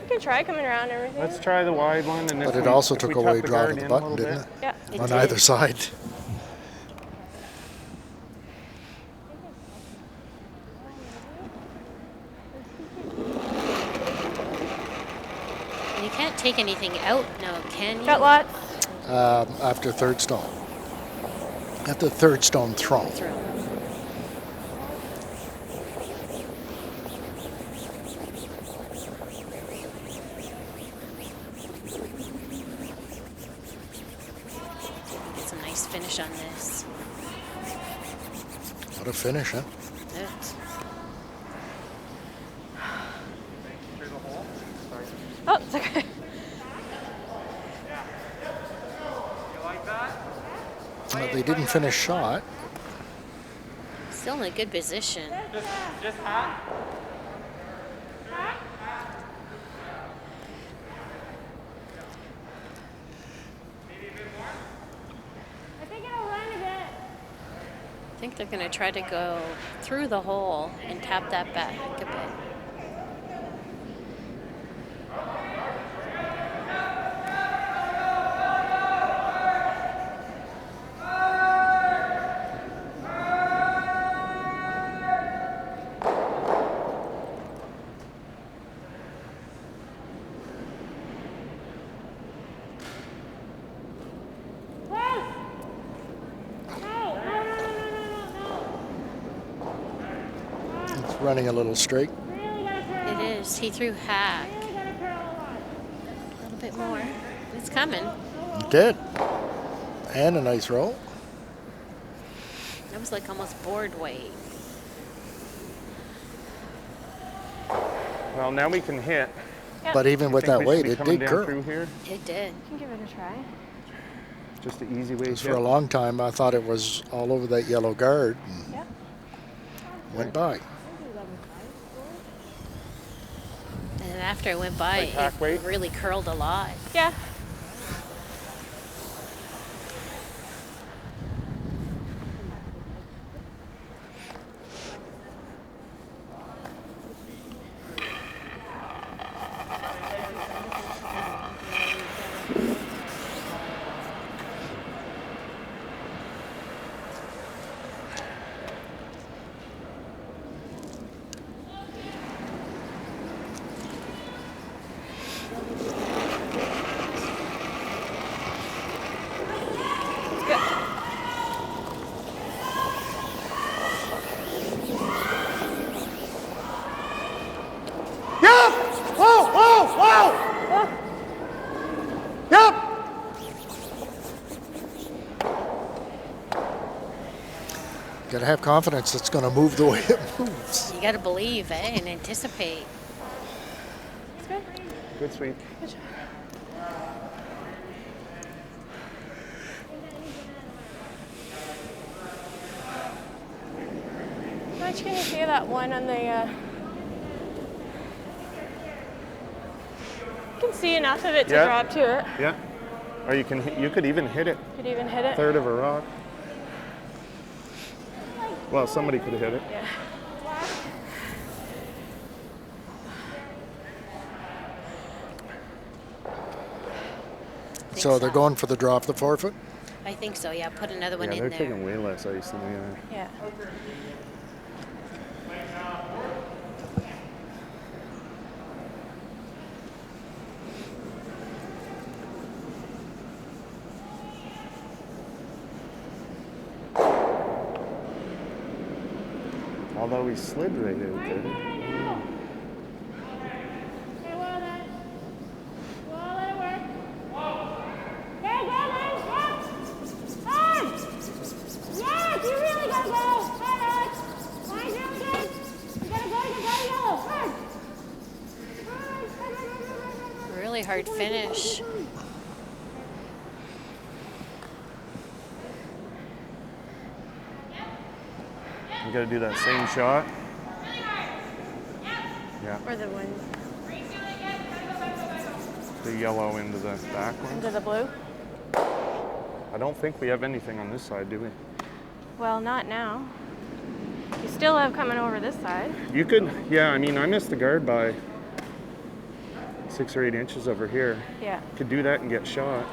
Speaker 3: You can try coming around and everything.
Speaker 4: Let's try the wide one. And
Speaker 2: But
Speaker 4: if
Speaker 2: it
Speaker 4: we-
Speaker 2: also
Speaker 4: if
Speaker 2: took
Speaker 4: we
Speaker 2: away
Speaker 4: tuck the
Speaker 2: draw to
Speaker 4: guard
Speaker 2: the
Speaker 4: in a
Speaker 2: button,
Speaker 4: little
Speaker 2: didn't
Speaker 4: bit.
Speaker 2: it?
Speaker 3: Yeah.
Speaker 1: It
Speaker 2: On
Speaker 1: did.
Speaker 2: either side.
Speaker 1: You can't take anything out now, can you?
Speaker 3: Got lots.
Speaker 2: After third stone. After third stone thrown.
Speaker 1: Throw. Get some nice finish on this.
Speaker 2: What a finish, huh?
Speaker 1: Good.
Speaker 3: Oh, it's okay.
Speaker 2: Well, they didn't finish shot.
Speaker 1: Still in a good position.
Speaker 3: I think it'll run a bit.
Speaker 1: I think they're going to try to go through the hole and tap that back a bit.
Speaker 3: Close. No, no, no, no, no, no.
Speaker 2: It's running a little straight.
Speaker 3: Really gotta curl.
Speaker 1: It is. He threw hack.
Speaker 3: Really gotta curl a lot.
Speaker 1: A little bit more. It's coming.
Speaker 2: It did. And a nice roll.
Speaker 1: That was like almost board weight.
Speaker 4: Well, now we can hit.
Speaker 3: Yep.
Speaker 2: But even with
Speaker 4: Think
Speaker 2: that
Speaker 4: we should
Speaker 2: weight,
Speaker 4: be
Speaker 2: it
Speaker 4: coming
Speaker 2: did
Speaker 4: down
Speaker 2: curl.
Speaker 4: through here.
Speaker 1: It did.
Speaker 3: You can give it a try.
Speaker 4: Just an easy way to
Speaker 2: Because
Speaker 4: hit.
Speaker 2: for a long time, I thought it was all over that yellow guard and
Speaker 3: Yep.
Speaker 2: went by.
Speaker 1: And then after it went by,
Speaker 4: Like hack weight?
Speaker 1: it really curled a lot.
Speaker 3: Yeah.
Speaker 2: Yep! Whoa, whoa, whoa! Yep! Gotta have confidence it's gonna move the way it moves.
Speaker 1: You got to believe, and anticipate.
Speaker 3: It's good.
Speaker 4: Good sweep.
Speaker 3: Good job. How much can you see that one on the? You can see enough of it to
Speaker 4: Yeah.
Speaker 3: drop to it.
Speaker 4: Yeah. Or you can hit, you could even hit it.
Speaker 3: Could even hit it.
Speaker 4: Third of a rock. Well, somebody could have hit it.
Speaker 3: Yeah.
Speaker 1: Think
Speaker 2: So they're going for the drop the forfeit?
Speaker 1: I think so. Yeah, put another one
Speaker 4: Yeah, they're
Speaker 1: in there.
Speaker 4: taking way less ice than we are.
Speaker 3: Yeah.
Speaker 4: Although we slid right out there.
Speaker 3: Okay, well then. Well, let it work. Okay, go then. Yep. Hard. Yes, you really gotta go. Hard, Alex. Line's really good. You gotta go yellow. Hard. Hard.
Speaker 1: Really hard finish.
Speaker 4: You got to do that same shot. Yeah,
Speaker 3: Or the one
Speaker 4: the yellow into the back one.
Speaker 3: into the blue.
Speaker 4: I don't think we have anything on this side, do we?
Speaker 3: Well, not now. You still have coming over this side.
Speaker 4: You could, yeah, I mean, I missed the guard by 6 or 8 inches over here.
Speaker 3: Yeah.
Speaker 4: Could do that and get shot.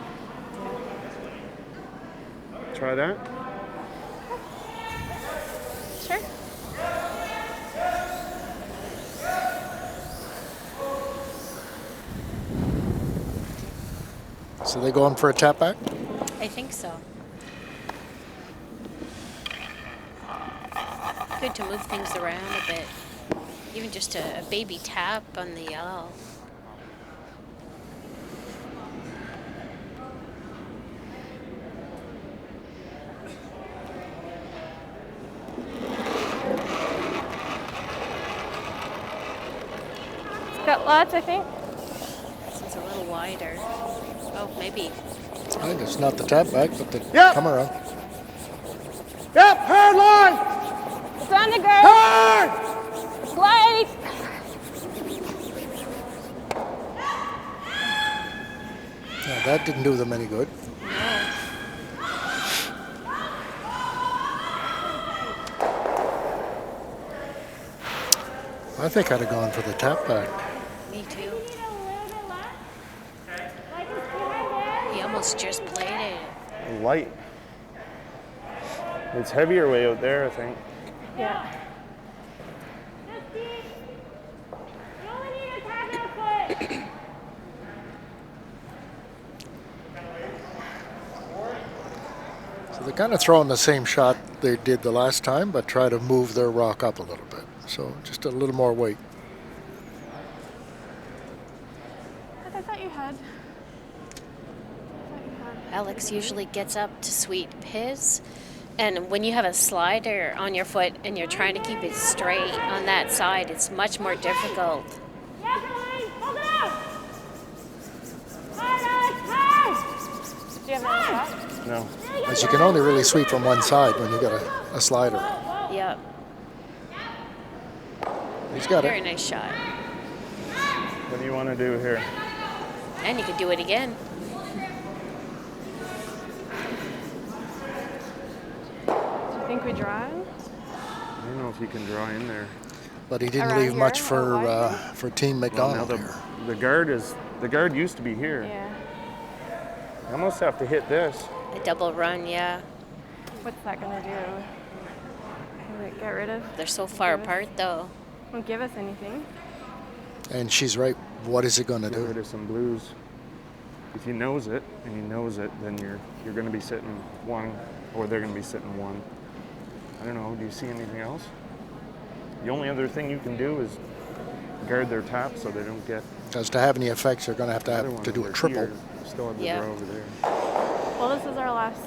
Speaker 4: Try that.
Speaker 3: Sure.
Speaker 2: So they going for a tap back?
Speaker 1: I think so. Good to move things around a bit. Even just a baby tap on the yellow.
Speaker 3: It's got lots, I think.
Speaker 1: This is a little wider. Oh, maybe.
Speaker 2: I think it's not the tap back, but the come around.
Speaker 5: Yep, hard line!
Speaker 3: It's on the girl.
Speaker 5: Hard!
Speaker 3: Slide.
Speaker 2: Yeah, that didn't do them any good. I think I'd have gone for the tap back.
Speaker 1: Me too.
Speaker 3: Need a little bit less. Like it's behind
Speaker 1: He almost just played it.
Speaker 4: Light. It's heavier way out there, I think.
Speaker 3: Yeah. Just deep. You only need a tap and a foot.
Speaker 2: So they're kind of throwing the same shot they did the last time, but try to move their rock up a little bit. So just a little more weight.
Speaker 3: I thought you had.
Speaker 1: Alex usually gets up to sweep his. And when you have a slider on your foot and you're trying to keep it straight on that side, it's much more difficult.
Speaker 3: Yeah, Caroline, hold it out. Hard, hard. Do you have another shot?
Speaker 4: No.
Speaker 2: As you can only really sweep from one side when you got a slider.
Speaker 1: Yep.
Speaker 2: He's got
Speaker 1: Very
Speaker 2: it.
Speaker 1: nice shot.
Speaker 4: What do you want to do here?
Speaker 1: And you could do it again.
Speaker 3: Do you think we draw him?
Speaker 4: I don't know if you can draw in there.
Speaker 2: But he didn't
Speaker 3: Around
Speaker 2: leave
Speaker 3: here,
Speaker 2: much
Speaker 3: or
Speaker 2: for Team
Speaker 4: Well, now
Speaker 2: MacDonald here.
Speaker 4: the guard used to be here.
Speaker 3: Yeah.
Speaker 4: I almost have to hit this.
Speaker 1: A double run, yeah.
Speaker 3: What's that gonna do? Will it get rid of?
Speaker 1: They're so far apart, though.
Speaker 3: Won't give us anything.
Speaker 2: And she's right. What is it going to
Speaker 4: Get rid
Speaker 2: do?
Speaker 4: of some blues. If he knows it, and he knows it, then you're going to be sitting one, or they're going to be sitting one. I don't know. Do you see anything else? The only other thing you can do is guard their tap so they don't get.
Speaker 2: Because to have any effects, they're going to have
Speaker 4: another one
Speaker 2: do a
Speaker 4: over
Speaker 2: triple.
Speaker 4: here. Still have the
Speaker 1: Yeah.
Speaker 4: draw over there.
Speaker 3: Well, this is our last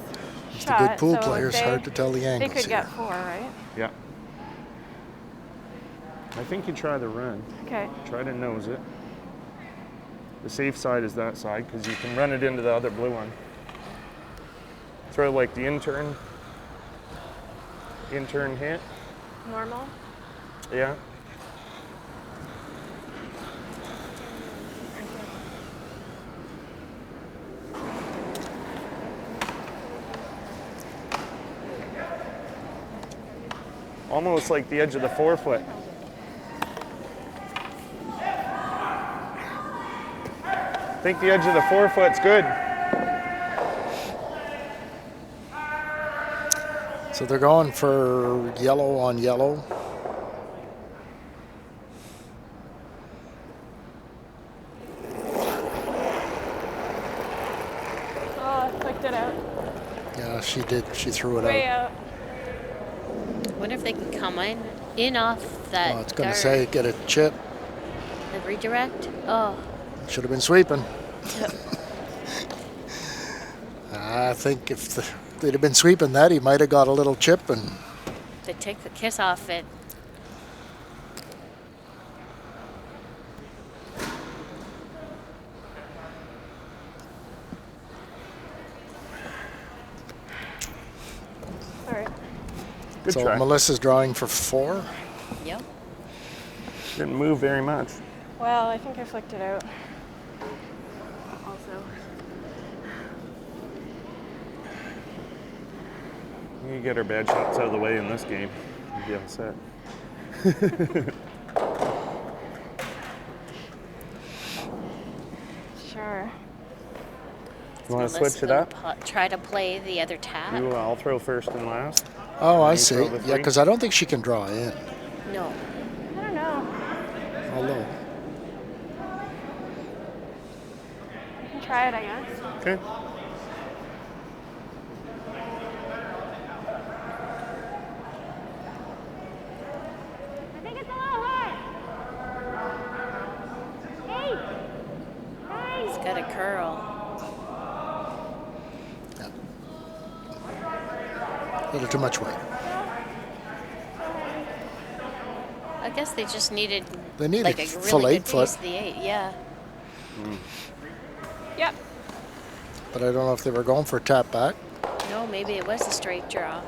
Speaker 2: It's
Speaker 3: shot.
Speaker 2: the good pool
Speaker 3: so
Speaker 2: players.
Speaker 3: they-
Speaker 2: Hard to tell the
Speaker 3: They
Speaker 2: angles
Speaker 3: could
Speaker 2: here.
Speaker 3: get 4, right?
Speaker 4: Yeah. I think you try the run.
Speaker 3: Okay.
Speaker 4: Try to nose it. The safe side is that side because you can run it into the other blue one. Throw like the intern hit.
Speaker 3: Normal.
Speaker 4: Yeah. Almost like the edge of the forefoot. I think the edge of the forefoot's good.
Speaker 2: So they're going for yellow on yellow.
Speaker 3: Oh, I flicked it out.
Speaker 2: Yeah, she did. She threw it
Speaker 3: Way
Speaker 2: out.
Speaker 3: out.
Speaker 1: Wonder if they can come in off that.
Speaker 2: Oh, it's going to
Speaker 1: guard.
Speaker 2: say get a chip.
Speaker 1: The redirect. Oh,
Speaker 2: Should have been sweeping. I think if they'd have been sweeping that, he might have got a little chip. And
Speaker 1: they take the kiss off it.
Speaker 3: All right.
Speaker 4: Good
Speaker 2: so
Speaker 4: try.
Speaker 2: Melissa's drawing for 4.
Speaker 1: Yep.
Speaker 4: Didn't move very much.
Speaker 3: Well, I think I flicked it out. Also.
Speaker 4: You get our bad shots out of the way in this game. You'll be all set.
Speaker 3: sure.
Speaker 4: You want to
Speaker 1: Melissa's
Speaker 4: switch it
Speaker 1: gonna
Speaker 4: up?
Speaker 1: Try to play the other tap.
Speaker 4: I'll throw first and last.
Speaker 2: Oh, I
Speaker 4: You
Speaker 2: see.
Speaker 4: throw the
Speaker 2: Yeah,
Speaker 4: three?
Speaker 2: because I don't think she can draw in.
Speaker 1: No.
Speaker 3: I don't know.
Speaker 2: Although,
Speaker 3: You can try it, I guess.
Speaker 4: Okay.
Speaker 3: I think it's a little hard. 8, 9.
Speaker 1: He's got a curl.
Speaker 2: a little too much weight.
Speaker 1: I guess they just needed
Speaker 2: They needed
Speaker 1: like a
Speaker 2: full
Speaker 1: really
Speaker 2: 8
Speaker 1: good
Speaker 2: foot.
Speaker 1: piece of the 8. Yeah.
Speaker 3: Yep.
Speaker 2: But I don't know if they were going for a tap back.
Speaker 1: No, maybe it was a straight draw.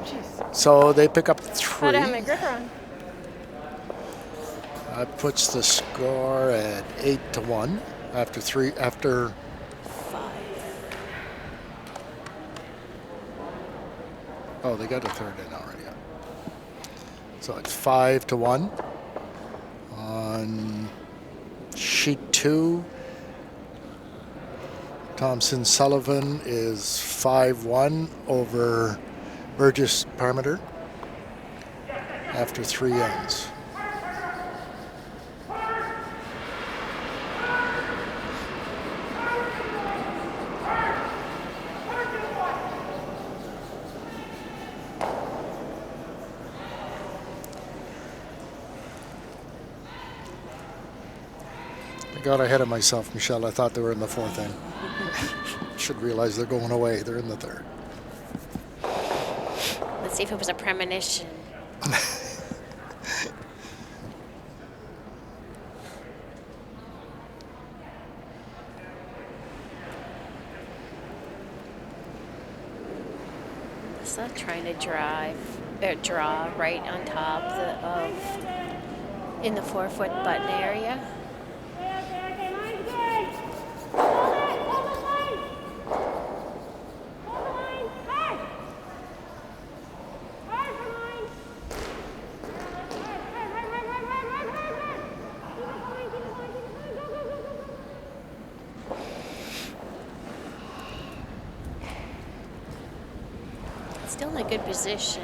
Speaker 3: Jeez.
Speaker 2: So they pick up
Speaker 3: Thought
Speaker 2: 3.
Speaker 3: I had my gripper on.
Speaker 2: That puts the score at 8-1 after
Speaker 1: 5.
Speaker 2: Oh, they got a third in already. So it's 5-1 on sheet 2. Thompson Sullivan is 5-1 over Burgess Parmenter after 3 ends. I got ahead of myself, Michelle. I thought they were in the 4th end. Should realize they're going away. They're in the 3rd.
Speaker 1: Let's see if it was a premonition. Melissa trying to draw right on top in the 4-foot button area.
Speaker 3: Okay, line's good. Hold it, hold the line. Hold the line, hard. Hard for line. Hard. Keep it going, keep it going, keep it going. Go.
Speaker 1: Still in a good position.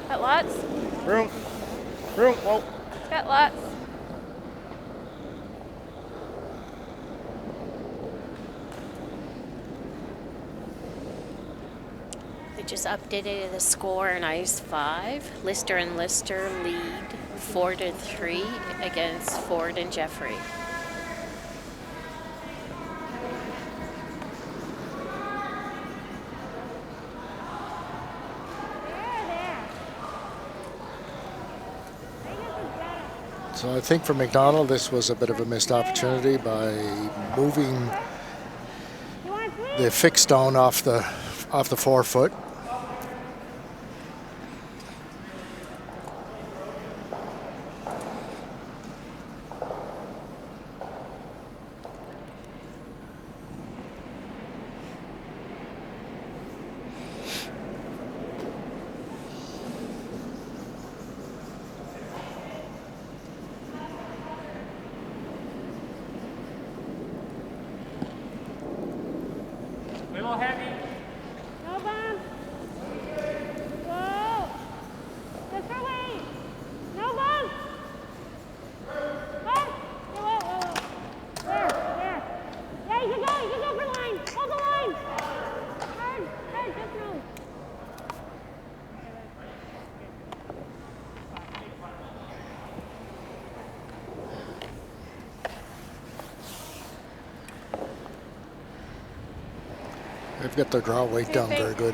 Speaker 3: Got lots.
Speaker 4: Room. Whoa.
Speaker 3: Got lots.
Speaker 1: They just updated the score in Ice 5. Lister and Lister lead 4-3 against Ford and Jeffrey.
Speaker 2: So I think for MacDonald, this was a bit of a missed opportunity by moving the fixed stone off the 4-foot.
Speaker 5: Little heavy.
Speaker 3: No bomb. Whoa. Just for weight. No bomb. Whoa. Whoa. There. Yeah, you can go for line. Hold the line. Hard, just move.
Speaker 2: They've got their draw weight down very good.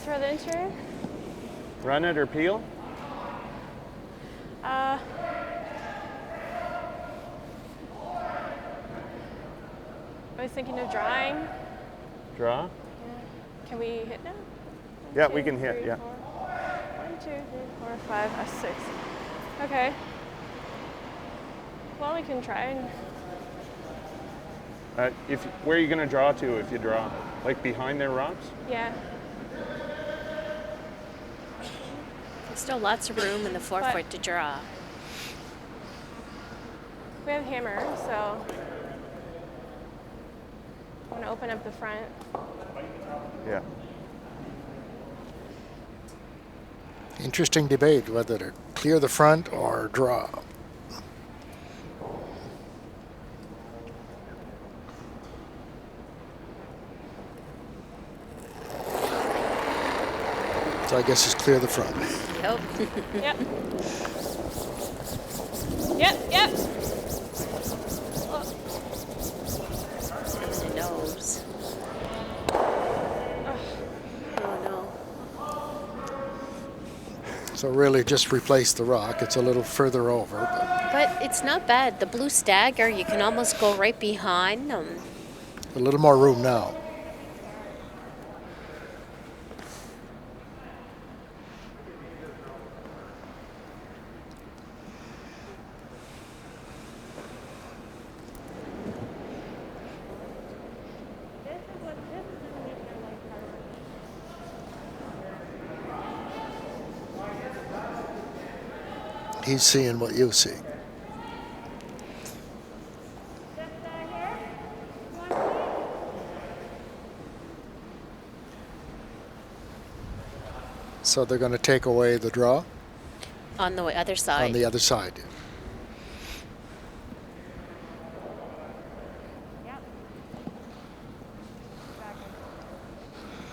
Speaker 3: Throw the interior.
Speaker 4: Run it or peel?
Speaker 3: I was thinking of drawing.
Speaker 4: Draw?
Speaker 3: Yeah. Can we hit now?
Speaker 4: Yeah, we can hit, yeah.
Speaker 3: 1, 2, 3, 4, 5, 6. Okay. Well, we can try.
Speaker 4: Where are you going to draw to if you draw? Like behind their rocks?
Speaker 3: Yeah.
Speaker 1: There's still lots of room in the forefoot to draw.
Speaker 3: We have hammer, so I'm gonna open up the front.
Speaker 4: Yeah.
Speaker 2: Interesting debate whether to clear the front or draw. So I guess it's clear the front.
Speaker 1: Yep.
Speaker 3: Yep. Yep.
Speaker 1: The nose. Oh no.
Speaker 2: So really just replace the rock. It's a little further over,
Speaker 1: But it's not bad. The blue stagger, you can almost go right behind them.
Speaker 2: but a little more room now. He's seeing what you see. So they're going to take away the draw
Speaker 1: On the other side.
Speaker 2: on the other side.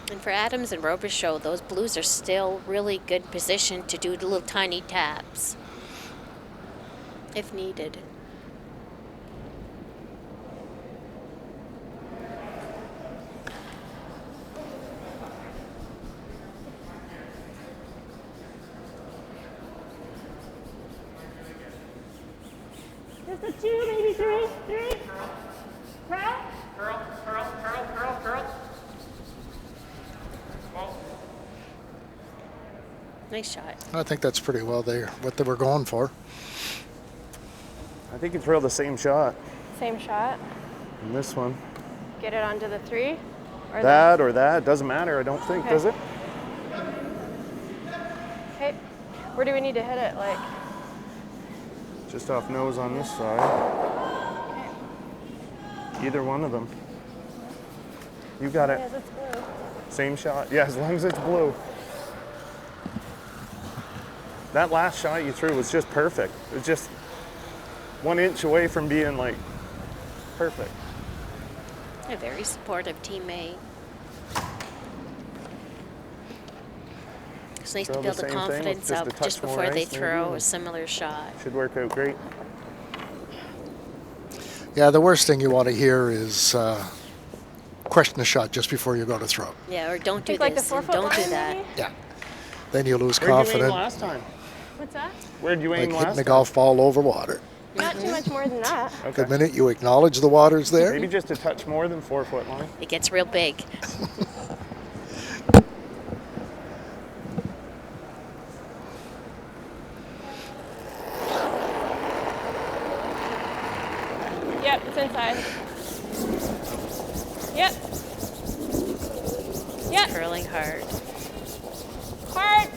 Speaker 1: And for Adams and Robichaud, those blues are still really good position to do the little tiny taps if needed.
Speaker 3: Just a 2, maybe 3. 3. Curl.
Speaker 5: Curl. Well,
Speaker 1: Nice shot.
Speaker 2: I think that's pretty well there, what they were going for.
Speaker 4: I think you throw the same shot
Speaker 3: Same shot.
Speaker 4: in this one.
Speaker 3: Get it onto the 3. Or
Speaker 4: That or that, doesn't matter, I don't think,
Speaker 3: Okay.
Speaker 4: does it?
Speaker 3: Okay. Where do we need to hit it? Like.
Speaker 4: Just off nose on this side. Either one of them. You got it.
Speaker 3: Yes, it's blue.
Speaker 4: Same shot. Yeah, as long as it's blue. That last shot you threw was just perfect. It was just 1 inch away from being like perfect.
Speaker 1: A very supportive teammate. It's nice
Speaker 4: Throw
Speaker 1: to
Speaker 4: the
Speaker 1: build the
Speaker 4: same thing with
Speaker 1: confidence
Speaker 4: just a
Speaker 1: up
Speaker 4: touch
Speaker 1: just
Speaker 4: more
Speaker 1: before they
Speaker 4: ice, maybe,
Speaker 1: throw a
Speaker 4: and-
Speaker 1: similar shot.
Speaker 4: Should work out great.
Speaker 2: Yeah, the worst thing you want to hear is question the shot just before you go to throw.
Speaker 1: Yeah, or don't do
Speaker 3: Think like the
Speaker 1: this and
Speaker 3: 4-foot
Speaker 1: don't do
Speaker 3: line,
Speaker 1: that.
Speaker 3: maybe?
Speaker 2: Yeah. Then you lose
Speaker 4: Where'd you aim
Speaker 2: confidence,
Speaker 4: last time?
Speaker 3: What's that?
Speaker 4: Where'd you aim
Speaker 2: like
Speaker 4: last
Speaker 2: hitting a
Speaker 4: time?
Speaker 2: golf ball over water.
Speaker 3: Not too much more than that.
Speaker 2: The
Speaker 4: Okay.
Speaker 2: minute you acknowledge the water's there,
Speaker 4: Maybe just a touch more than 4-foot line.
Speaker 1: It gets real big.
Speaker 3: Yep, it's inside. Yep. Yep.
Speaker 1: Curling hard.
Speaker 3: Hard.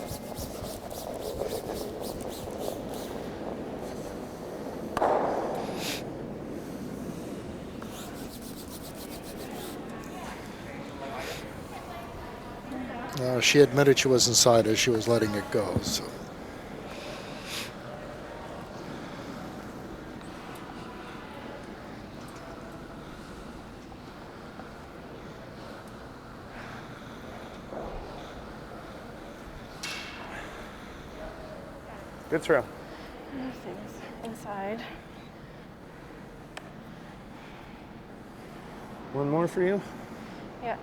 Speaker 2: she admitted she was inside as she was letting it go. So.
Speaker 4: Good throw.
Speaker 3: Inside.
Speaker 4: One more for you.
Speaker 3: Yeah.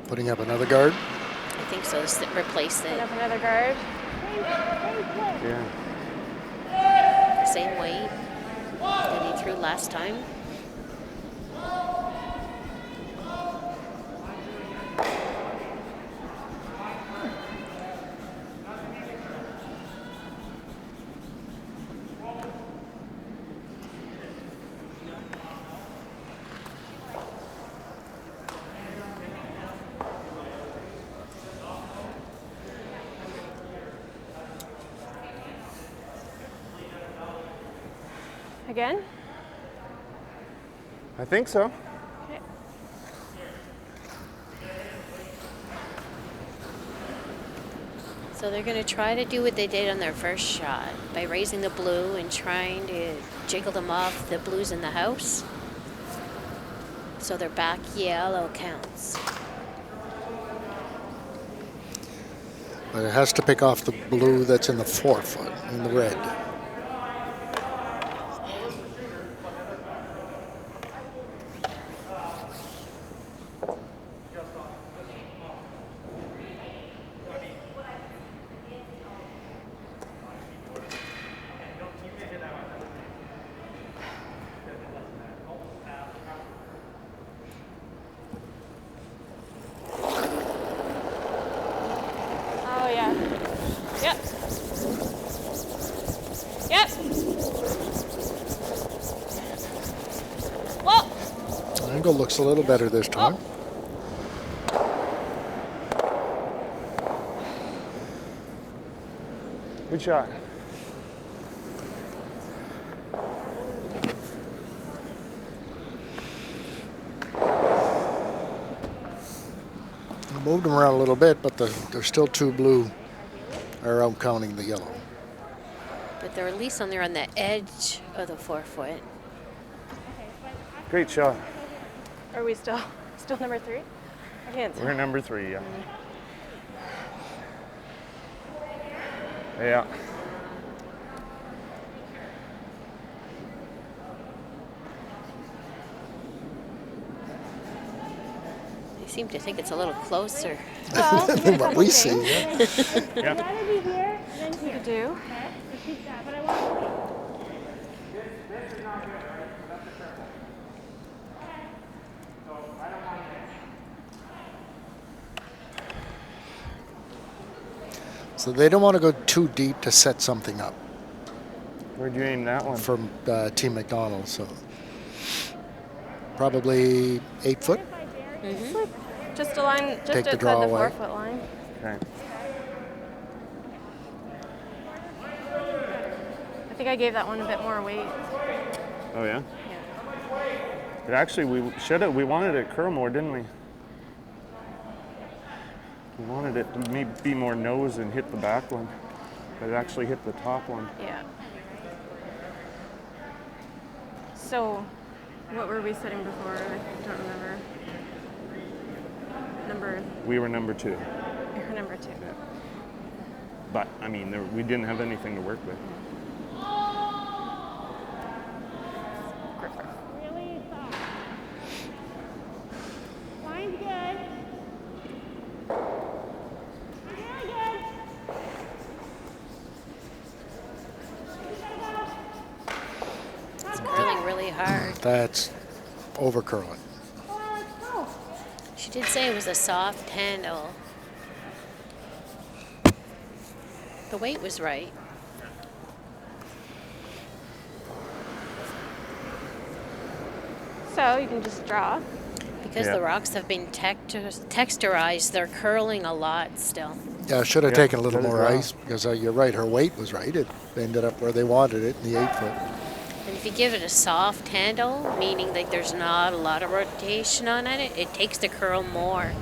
Speaker 2: Putting up another guard.
Speaker 1: I think so. Replace
Speaker 3: Put
Speaker 1: it.
Speaker 3: up another guard.
Speaker 4: Yeah.
Speaker 1: Same weight that he threw last time.
Speaker 3: Again?
Speaker 4: I think so.
Speaker 3: Okay.
Speaker 1: So they're going to try to do what they did on their first shot by raising the blue and trying to jiggle them off the blues in the house. So their back yellow counts.
Speaker 2: But it has to pick off the blue that's in the forefoot, in the red.
Speaker 3: Oh, yeah. Yep. Yep. Whoa.
Speaker 2: Angle looks a little better this time.
Speaker 4: Good shot.
Speaker 2: I moved them around a little bit, but there's still two blue are out counting the yellow.
Speaker 1: But they're at least on the edge of the forefoot.
Speaker 4: Great shot.
Speaker 3: Are we still number 3? I can't tell.
Speaker 4: We're number 3, yeah. Yeah.
Speaker 1: They seem to think it's a little closer.
Speaker 3: Well,
Speaker 2: Than what we see.
Speaker 4: Yeah.
Speaker 3: I'd rather be here than here. You do? Okay, let's keep that, but I want to wait.
Speaker 2: So they don't want to go too deep to set something up
Speaker 4: Where'd you aim that one?
Speaker 2: from Team MacDonald. So probably 8 foot.
Speaker 3: Just a line, just
Speaker 2: Take the
Speaker 3: outside
Speaker 2: draw
Speaker 3: the
Speaker 2: away.
Speaker 3: 4-foot line.
Speaker 4: Okay.
Speaker 3: I think I gave that one a bit more weight.
Speaker 4: Oh, yeah?
Speaker 3: Yeah.
Speaker 4: It actually, we wanted it curl more, didn't we? We wanted it to maybe be more nose and hit the back one. But it actually hit the top one.
Speaker 3: Yeah. So, what were we setting before? I don't remember.
Speaker 4: We were number 2.
Speaker 3: You're number 2.
Speaker 4: But, I mean, we didn't have anything to work with.
Speaker 3: Really soft. Line's good. Really good.
Speaker 1: It's curling really hard.
Speaker 2: That's over curling.
Speaker 1: She did say it was a soft handle. The weight was right.
Speaker 3: So, you can just draw.
Speaker 1: Because
Speaker 4: Yeah.
Speaker 1: the rocks have been texturized, they're curling a lot still.
Speaker 2: Yeah, should have
Speaker 4: Yeah,
Speaker 2: taken a little
Speaker 4: let it
Speaker 2: more
Speaker 4: draw.
Speaker 2: ice because you're right, her weight was right. It ended up where they wanted it in the 8 foot.
Speaker 1: And if you give it a soft handle, meaning that there's not a lot of rotation on it, it takes the curl more.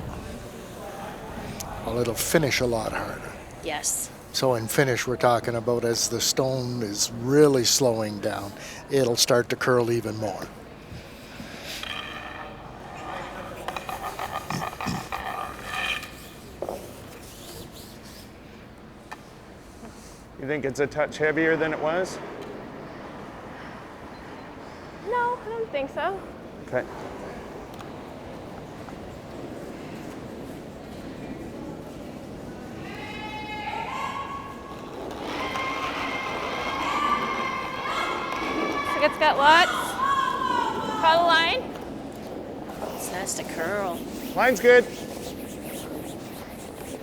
Speaker 2: Well, it'll finish a lot harder.
Speaker 1: Yes.
Speaker 2: So in finish, we're talking about as the stone is really slowing down, it'll start to curl even more.
Speaker 4: You think it's a touch heavier than it was?
Speaker 3: No, I don't think so.
Speaker 4: Okay.
Speaker 3: Target's got lots. Call the line.
Speaker 1: It's nice to curl.
Speaker 4: Line's good.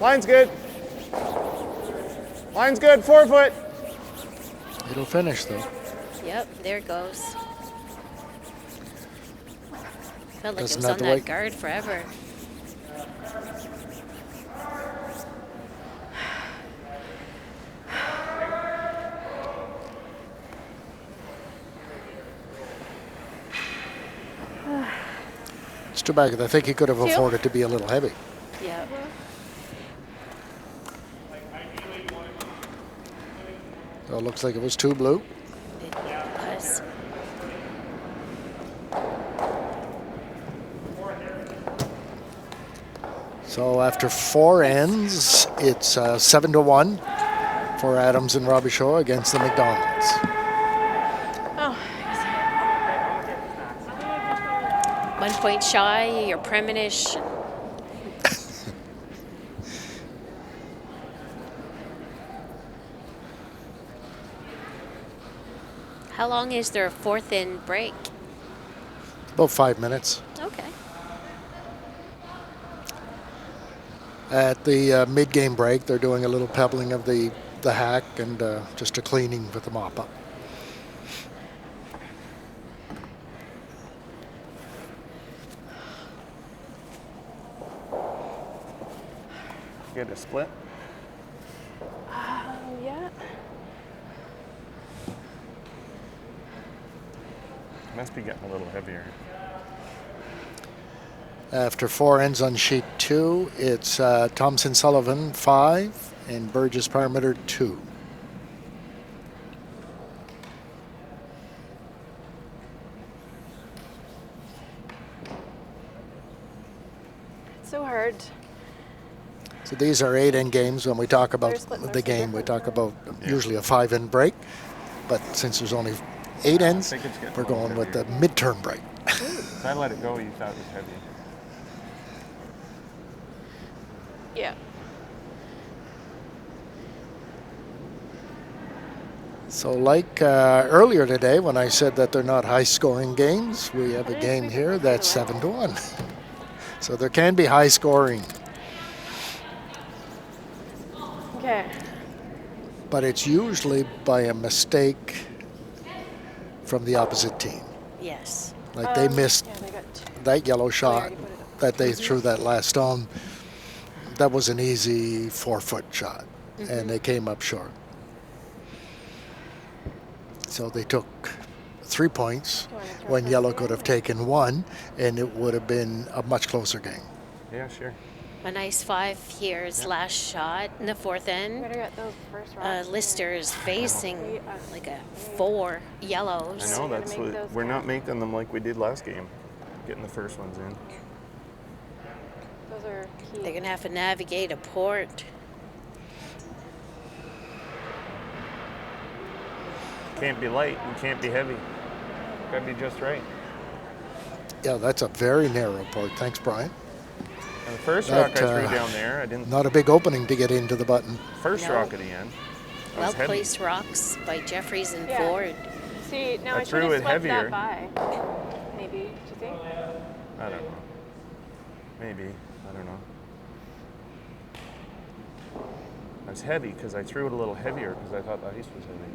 Speaker 4: Line's good. Line's good. 4 foot.
Speaker 2: It'll finish though.
Speaker 1: Yep, there it goes. Felt like
Speaker 2: Doesn't
Speaker 1: it was
Speaker 2: have
Speaker 1: on
Speaker 2: to
Speaker 1: that
Speaker 2: wait.
Speaker 1: guard forever.
Speaker 2: It's too bad 'cause I think he could have afforded to be a little heavy.
Speaker 1: Yep.
Speaker 2: So it looks like it was 2 blue.
Speaker 1: It was.
Speaker 2: So after 4 ends, it's 7-1 for Adams and Robichaud against the MacDonalds.
Speaker 3: Oh.
Speaker 1: 1 point shy, your premonition. How long is their 4th in break?
Speaker 2: About 5 minutes.
Speaker 1: Okay.
Speaker 2: At the mid-game break, they're doing a little pebbling of the hack and just a cleaning with the mop up.
Speaker 4: Get a split.
Speaker 3: Yeah.
Speaker 4: Must be getting a little heavier.
Speaker 2: After 4 ends on sheet 2, it's Thompson Sullivan 5 and Burgess Parmiter 2.
Speaker 3: So hard.
Speaker 2: So these are 8-end games. When we talk about
Speaker 3: There's
Speaker 2: the game, we talk about usually a 5-end break. But since there's only 8 ends,
Speaker 4: think it's getting
Speaker 2: we're
Speaker 4: a little
Speaker 2: going with the
Speaker 4: heavier.
Speaker 2: midterm break.
Speaker 4: If I let it go, you thought it was heavy.
Speaker 3: Yeah.
Speaker 2: So like earlier today when I said that they're not high-scoring games, we have a game here that's 7-1. So there can be high scoring,
Speaker 3: Okay.
Speaker 2: but it's usually by a mistake from the opposite team.
Speaker 1: Yes.
Speaker 2: Like they missed
Speaker 3: Yeah, they got two.
Speaker 2: that yellow shot
Speaker 3: already put it up.
Speaker 2: that they threw that last stone. That was an easy 4-foot shot, and they came up short. So they took 3 points when yellow could have taken 1, and it would have been a much closer game.
Speaker 4: Yeah, sure.
Speaker 1: A nice 5 here's last shot in the 4th end.
Speaker 3: Better get those first rocks.
Speaker 1: Lister's facing like a 4 yellows.
Speaker 4: I know,
Speaker 3: gotta
Speaker 4: that's
Speaker 3: make
Speaker 4: what,
Speaker 3: those
Speaker 4: we're not
Speaker 3: count.
Speaker 4: making them like we did last game. Getting the first ones in.
Speaker 3: Those are key.
Speaker 1: They're going to have to navigate a port.
Speaker 4: Can't be light and can't be heavy. Gotta be just right.
Speaker 2: Yeah, that's a very narrow port. Thanks, Brian.
Speaker 4: And the first
Speaker 2: That,
Speaker 4: rock I threw down there, I didn't.
Speaker 2: Not a big opening to get into the button.
Speaker 4: First
Speaker 1: No.
Speaker 4: rock at the end. That was heavy.
Speaker 1: Well-placed rocks by Jeffries and
Speaker 3: Yeah.
Speaker 1: Ford.
Speaker 3: See, now
Speaker 4: I
Speaker 3: I should
Speaker 4: threw
Speaker 3: have
Speaker 4: it
Speaker 3: swept
Speaker 4: heavier.
Speaker 3: that by. Maybe, do you think?
Speaker 4: I don't know. Maybe. I don't know. It was heavy because I threw it a little heavier because I thought the ice was heavy.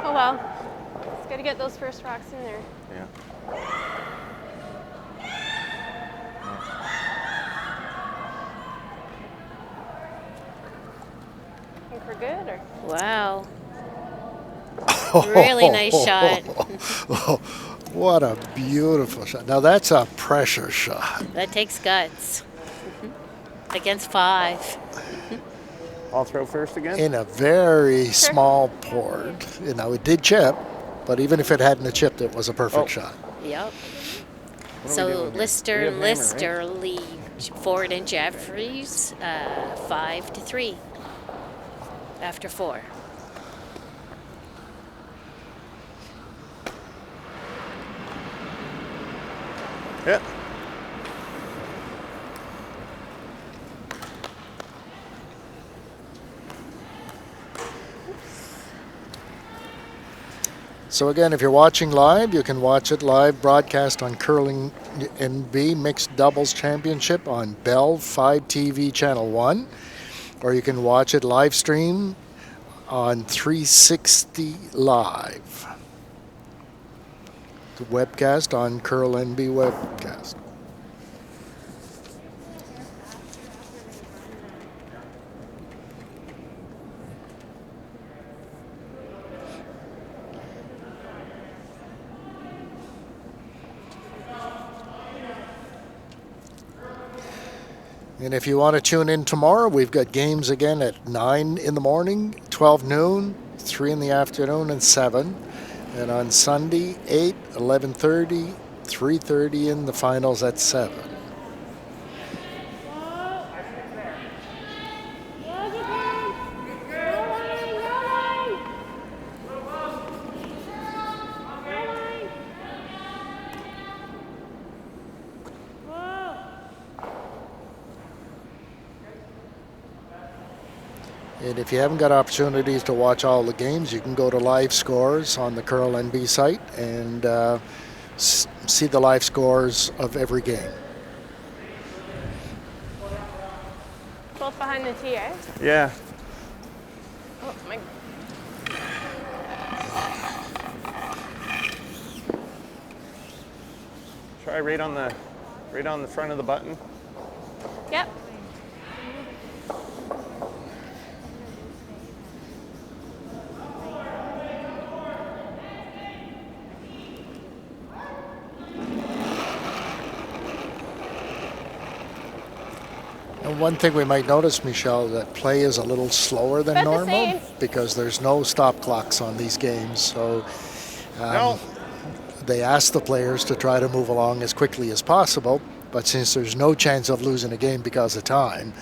Speaker 3: Oh well. It's got to get those first rocks in there.
Speaker 4: Yeah.
Speaker 3: Think we're good, or?
Speaker 1: Wow. Really nice shot.
Speaker 2: What a beautiful shot. Now that's a pressure shot.
Speaker 1: That takes guts. Against 5.
Speaker 4: I'll throw first again.
Speaker 2: In a very small port. You know, it did chip, but even if it hadn't chipped, it was a perfect shot.
Speaker 1: Yep.
Speaker 4: What are we
Speaker 1: So
Speaker 4: doing here?
Speaker 1: Lister
Speaker 4: We have
Speaker 1: and
Speaker 4: hammer,
Speaker 1: Lister lead Ford and Jeffries 5-3 after 4.
Speaker 4: Yeah.
Speaker 2: So again, if you're watching live, you can watch it live broadcast on Curling NB Mixed Doubles Championship on Bell 5 TV Channel 1, or you can watch it live stream on 360 Live. The webcast on Curl NB webcast. And if you want to tune in tomorrow, we've got games again at 9 in the morning, 12 noon, 3 in the afternoon, and 7. And on Sunday, 8, 11:30, 3:30 in the finals at 7. And if you haven't got opportunities to watch all the games, you can go to live scores on the Curl NB site and see the live scores of every game.
Speaker 3: Both behind the tee, eh?
Speaker 4: Yeah.
Speaker 3: Oh, my.
Speaker 4: Try right on the front of the button.
Speaker 3: Yep.
Speaker 2: And one thing we might notice, Michelle, that play is a little slower than
Speaker 3: About the
Speaker 2: normal
Speaker 3: same.
Speaker 2: because there's no stop clocks on these games. So
Speaker 4: No.
Speaker 2: they ask the players to try to move along as quickly as possible. But since there's no chance of losing a game because of time,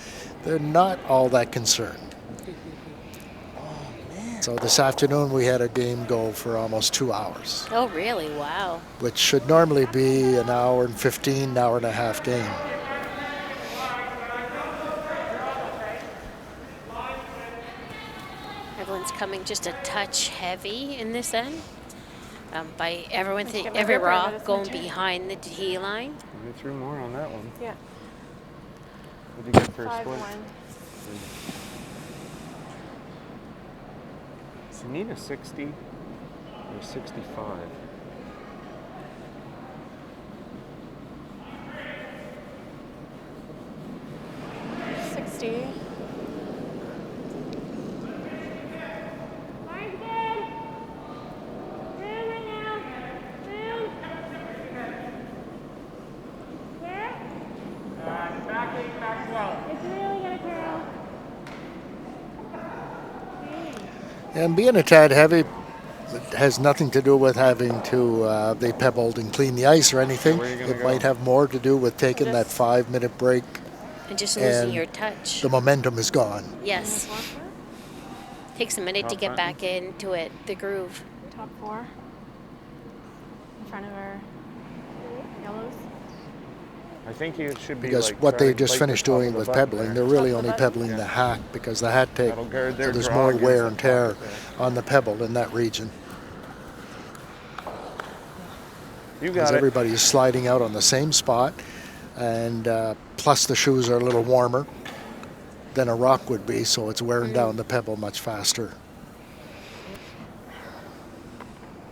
Speaker 2: they're not all that concerned. So this afternoon we had a game go for almost 2 hours,
Speaker 1: Oh, really? Wow.
Speaker 2: which should normally be an hour and 15, hour and a half game.
Speaker 1: Everyone's coming just a touch heavy in this end. By everyone,
Speaker 3: get my
Speaker 1: every
Speaker 3: grip around it,
Speaker 1: rock
Speaker 3: it's
Speaker 1: going
Speaker 3: my turn.
Speaker 1: behind the tee line.
Speaker 4: You threw more on that one.
Speaker 3: Yeah.
Speaker 4: What did you get for a
Speaker 3: 5-1.
Speaker 4: split? So you need a 60 or 65.
Speaker 3: Line's good. Room right now. Room. Where?
Speaker 5: Back slow.
Speaker 3: It's really gonna curl.
Speaker 2: And being a tad heavy has nothing to do with having to they pebbled and clean the ice or anything.
Speaker 4: Where are you gonna
Speaker 2: It
Speaker 4: go?
Speaker 2: might have more to do with taking that
Speaker 3: Just-
Speaker 2: 5-minute break.
Speaker 1: And just losing
Speaker 2: And
Speaker 1: your touch.
Speaker 2: The momentum is gone.
Speaker 1: Yes. Takes a minute to
Speaker 4: Top
Speaker 1: get
Speaker 4: button.
Speaker 1: back into it, the groove.
Speaker 3: Top 4. In front of our yellows.
Speaker 4: I think you should be
Speaker 2: Because
Speaker 4: like
Speaker 2: what they
Speaker 4: trying to
Speaker 2: just
Speaker 4: bite the
Speaker 2: finished
Speaker 4: top of
Speaker 2: doing
Speaker 4: the
Speaker 2: with
Speaker 4: button
Speaker 2: pebbling,
Speaker 4: there.
Speaker 2: they're really
Speaker 3: Top of the
Speaker 2: only
Speaker 3: button?
Speaker 2: pebbling
Speaker 4: Yeah.
Speaker 2: the hack because the hat take,
Speaker 4: That'll guard their
Speaker 2: there's
Speaker 4: draw
Speaker 2: more
Speaker 4: against
Speaker 2: wear
Speaker 4: the
Speaker 2: and tear
Speaker 4: pocket there.
Speaker 2: on the pebble in that region.
Speaker 4: You
Speaker 2: Because
Speaker 4: got it.
Speaker 2: everybody is sliding out on the same spot, and plus the shoes are a little warmer than a rock would be, so it's wearing down the pebble much faster.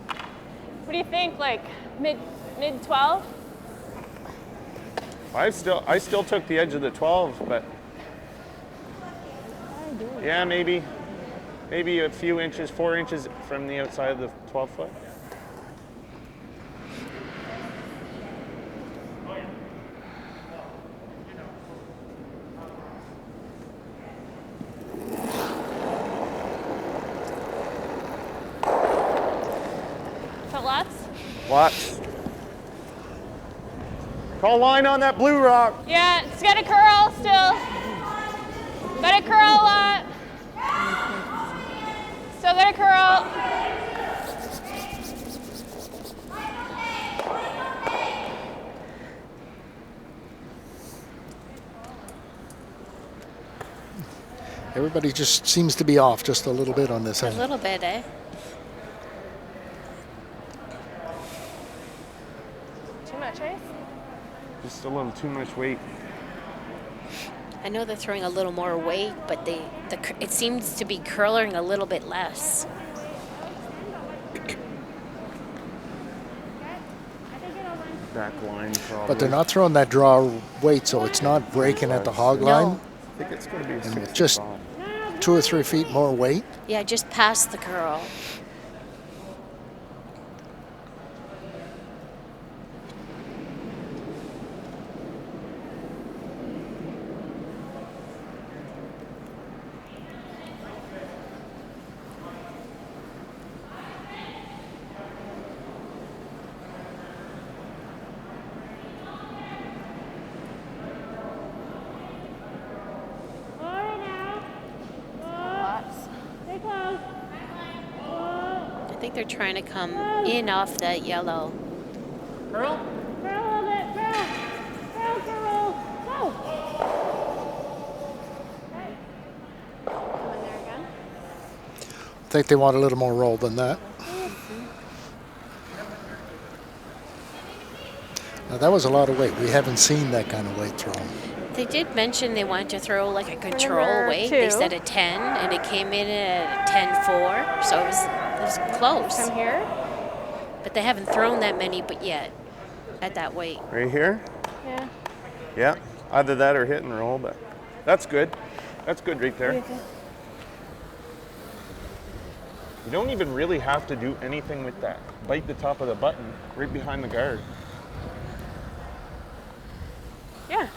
Speaker 3: What do you think? Like mid 12?
Speaker 4: I still took the edge of the 12, but yeah, maybe a few inches, 4 inches from the outside of the 12 foot.
Speaker 3: Felt lots?
Speaker 4: Lots. Call line on that blue rock.
Speaker 3: Yeah, it's got to curl still. Got to curl a lot. Still got to curl.
Speaker 2: Everybody just seems to be off just a little bit on this
Speaker 1: A
Speaker 2: end.
Speaker 1: little bit, eh?
Speaker 3: too much ice?
Speaker 4: Just a little too much weight.
Speaker 1: I know they're throwing a little more weight, but it seems to be curling a little bit less.
Speaker 4: Back line probably.
Speaker 2: But they're not throwing that draw weight, so it's not breaking at the hog line.
Speaker 1: No.
Speaker 4: I think it's going to be
Speaker 2: And
Speaker 4: 65.
Speaker 2: just 2 or 3 feet more weight.
Speaker 1: Yeah, just past the curl.
Speaker 3: Forward now. Stay close.
Speaker 1: I think they're trying to come in off that yellow.
Speaker 3: Curl a little bit. Curl. Go. Okay. Come in there again.
Speaker 2: I think they want a little more roll than that. Now, that was a lot of weight. We haven't seen that kind of weight thrown.
Speaker 1: They did mention they wanted to throw like a control
Speaker 3: number
Speaker 1: weight.
Speaker 3: 2.
Speaker 1: They said a 10, and it came in at a 10.4, so it was close.
Speaker 3: Come here.
Speaker 1: But they haven't thrown that many but yet at that weight.
Speaker 4: Right here?
Speaker 3: Yeah.
Speaker 4: Yeah. Either that or hit and roll, but that's good. That's good right there. You don't even really have to do anything with that. Bite the top of the button right behind the guard.
Speaker 3: Yeah.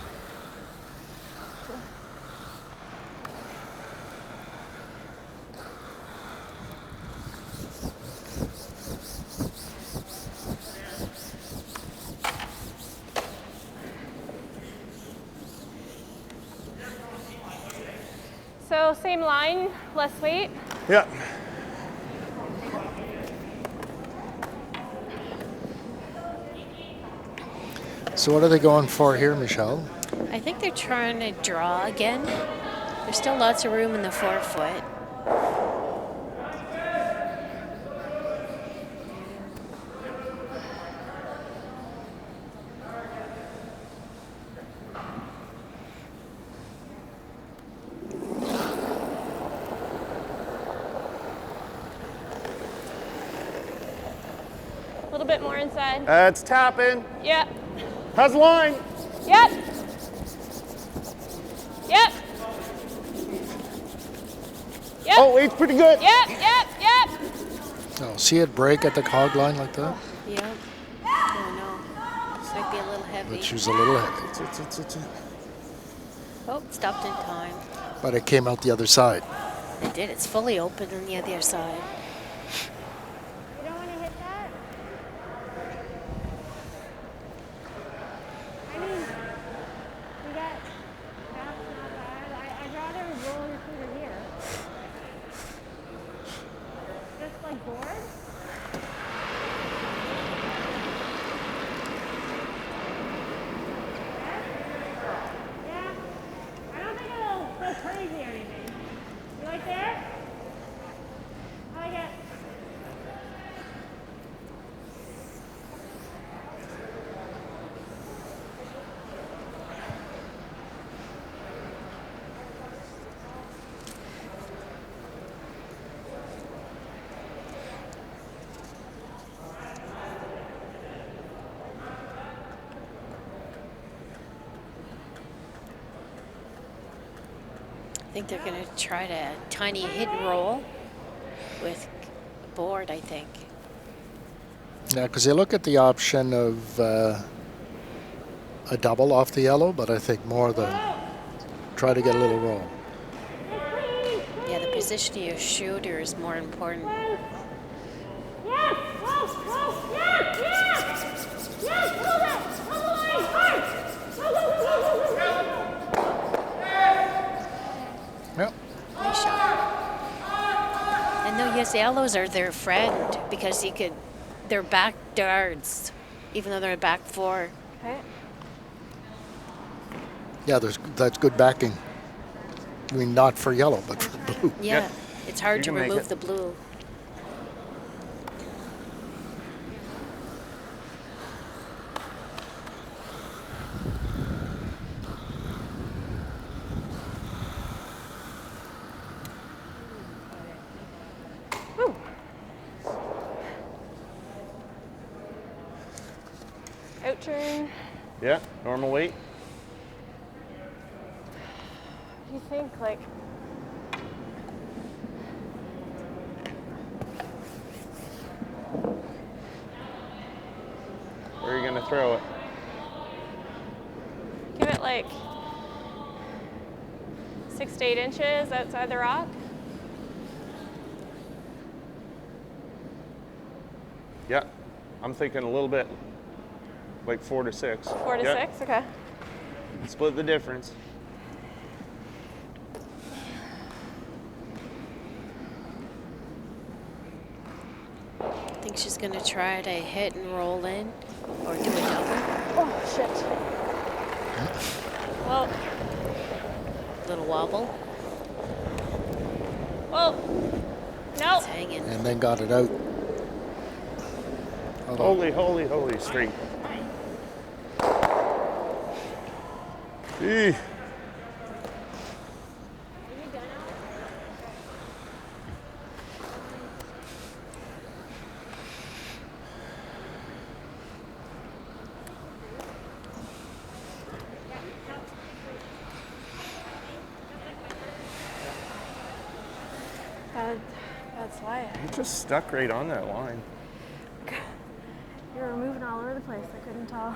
Speaker 3: So same line, less weight.
Speaker 4: Yeah.
Speaker 2: So what are they going for here, Michelle?
Speaker 1: I think they're trying to draw again. There's still lots of room in the forefoot.
Speaker 3: A little bit more inside.
Speaker 4: It's tapping.
Speaker 3: Yep.
Speaker 4: How's the line?
Speaker 3: Yep. Yep. Yep.
Speaker 4: Oh, weight's pretty good.
Speaker 3: Yep.
Speaker 2: Oh, see it break at the hog line like that?
Speaker 1: Yeah. Oh no. This might be a little heavy.
Speaker 2: But she was a little heavy.
Speaker 1: Oh, it stopped in time.
Speaker 2: But it came out the other side.
Speaker 1: It did. It's fully open on the other side.
Speaker 3: You don't want to hit that? I mean, we got that's not bad. I'd rather roll your shooter here. Just like board? Yeah. I don't think it'll go crazy or anything. You like there? I like it.
Speaker 1: I think they're going to try to tiny hit and roll with board, I think.
Speaker 2: Yeah, because they look at the option of a double off the yellow, but I think more the try to get a little roll.
Speaker 1: Yeah, the position of your shooter is more important.
Speaker 3: Yeah! Whoa! Yeah! Yeah! Hold it! Hold the line! Hard! Go!
Speaker 2: Yep.
Speaker 1: Nice shot. And though, yes, the yellows are their friend because they're back guards, even though they're back 4.
Speaker 3: Okay.
Speaker 2: Yeah, that's good backing. I mean, not for yellow, but for blue.
Speaker 1: Yeah,
Speaker 4: Yep.
Speaker 1: it's hard
Speaker 4: You
Speaker 1: to
Speaker 4: can make
Speaker 1: remove
Speaker 4: it.
Speaker 1: the blue.
Speaker 3: Out turn.
Speaker 4: Yeah, normal weight.
Speaker 3: You think like
Speaker 4: Where are you gonna throw it?
Speaker 3: give it like 6 to 8 inches outside the rock?
Speaker 4: Yeah, I'm thinking a little bit, like 4 to 6.
Speaker 3: 4 to
Speaker 4: Yeah.
Speaker 3: 6, okay.
Speaker 4: Split the difference.
Speaker 1: I think she's going to try to hit and roll in or do a double.
Speaker 3: Oh, shit. Well,
Speaker 1: Little wobble.
Speaker 3: well, no.
Speaker 1: It's hanging.
Speaker 2: And then got it out.
Speaker 4: Holy, holy, holy, straight. Eeh.
Speaker 3: That's why
Speaker 4: You just stuck right on that line.
Speaker 3: you were moving all over the place. I couldn't tell.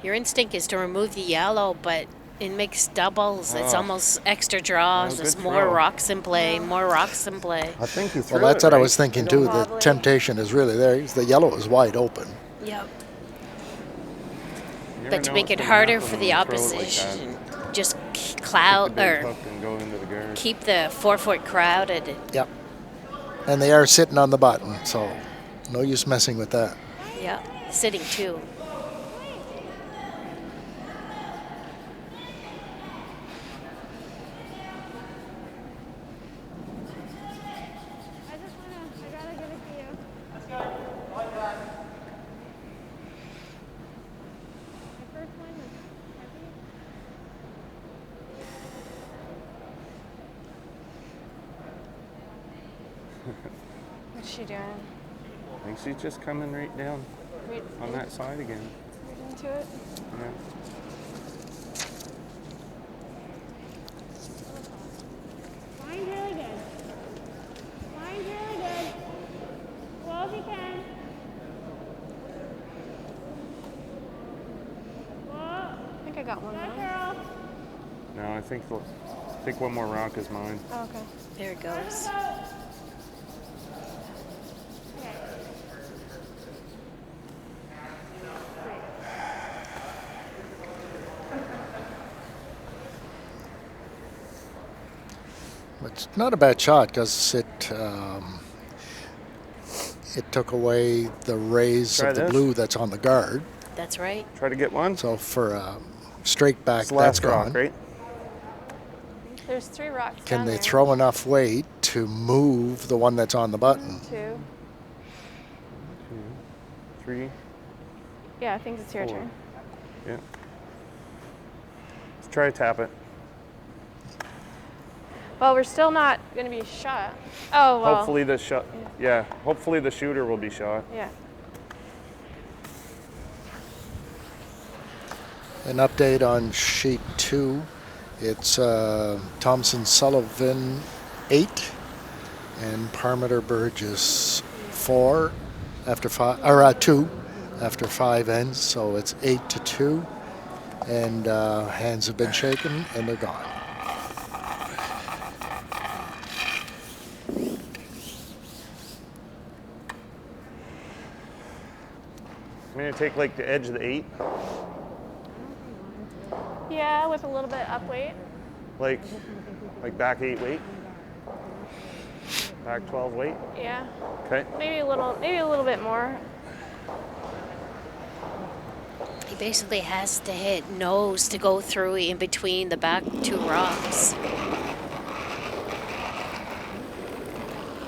Speaker 1: Your instinct is to remove the yellow, but in mixed doubles, it's
Speaker 4: Oh.
Speaker 1: almost extra draws.
Speaker 4: Oh,
Speaker 1: There's
Speaker 4: good
Speaker 1: more
Speaker 4: throw.
Speaker 1: rocks in play, more rocks in play.
Speaker 4: I think you threw
Speaker 2: Well, that's what I was
Speaker 4: right?
Speaker 2: thinking too. The
Speaker 3: Wobbly.
Speaker 2: temptation is really there. The yellow is wide open.
Speaker 1: Yep.
Speaker 4: You never
Speaker 1: But to
Speaker 4: know
Speaker 1: make
Speaker 4: what's
Speaker 1: it
Speaker 4: gonna
Speaker 1: harder
Speaker 4: happen
Speaker 1: for
Speaker 4: when
Speaker 1: the
Speaker 4: you throw it like
Speaker 1: opposition,
Speaker 4: that.
Speaker 1: just
Speaker 4: Take the
Speaker 1: cloud
Speaker 4: big
Speaker 1: or
Speaker 4: hook and go into the guard.
Speaker 1: keep the forefoot crowded.
Speaker 2: Yep. And they are sitting on the button, so no use messing with that.
Speaker 1: Yeah, sitting too.
Speaker 3: I gotta give it to you.
Speaker 5: Let's go. Like that.
Speaker 3: The first one was heavy. What's she doing?
Speaker 4: I think she's just coming right down
Speaker 3: Right,
Speaker 4: on that side again.
Speaker 3: right into it?
Speaker 4: Yeah.
Speaker 3: Line's really good. Line's really good. Well as you can. Whoa. I think I got one
Speaker 6: Good
Speaker 3: more.
Speaker 6: girl.
Speaker 4: No, I think one more rock is mine.
Speaker 3: Oh, okay.
Speaker 1: There it goes.
Speaker 2: It's not a bad shot because it took away the rays
Speaker 4: Try
Speaker 2: of the
Speaker 4: this.
Speaker 2: blue that's on the guard.
Speaker 1: That's right.
Speaker 4: Try to get one.
Speaker 2: So for straight back,
Speaker 4: It's the
Speaker 2: that's
Speaker 4: last rock,
Speaker 2: gone.
Speaker 4: right?
Speaker 3: There's 3 rocks
Speaker 2: Can
Speaker 3: down
Speaker 2: they
Speaker 3: there.
Speaker 2: throw enough weight to move the one that's on the button?
Speaker 3: 2.
Speaker 4: 2, 3.
Speaker 3: Yeah, I think it's your
Speaker 4: 4.
Speaker 3: turn.
Speaker 4: Yeah. Let's try to tap it.
Speaker 3: Well, we're still not going to be shot. Oh, well.
Speaker 4: Hopefully the shot. Yeah. Hopefully the shooter will be shot.
Speaker 3: Yeah.
Speaker 2: An update on sheet 2. It's Thompson Sullivan 8 and Parmenter Burgess 4 after 5 or 2 after 5 ends. So it's 8-2, and hands have been shaken and they're gone.
Speaker 4: I'm gonna take like the edge of the 8,
Speaker 3: Yeah, with a little bit up weight.
Speaker 4: like back 8 weight, back 12 weight.
Speaker 3: Yeah.
Speaker 4: Okay.
Speaker 3: Maybe a little bit more.
Speaker 1: He basically has to hit nose to go through in between the back 2 rocks.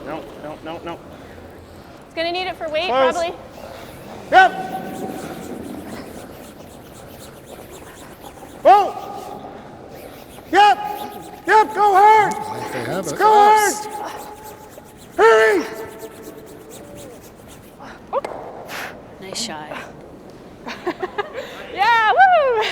Speaker 4: No, no, no, no.
Speaker 3: It's going to need it for weight,
Speaker 4: Close.
Speaker 3: probably.
Speaker 4: Yep. Whoa. Yep. Yep. Go hard.
Speaker 2: If they have it.
Speaker 4: Go hard. Hurry.
Speaker 1: shot.
Speaker 3: Yeah, woo!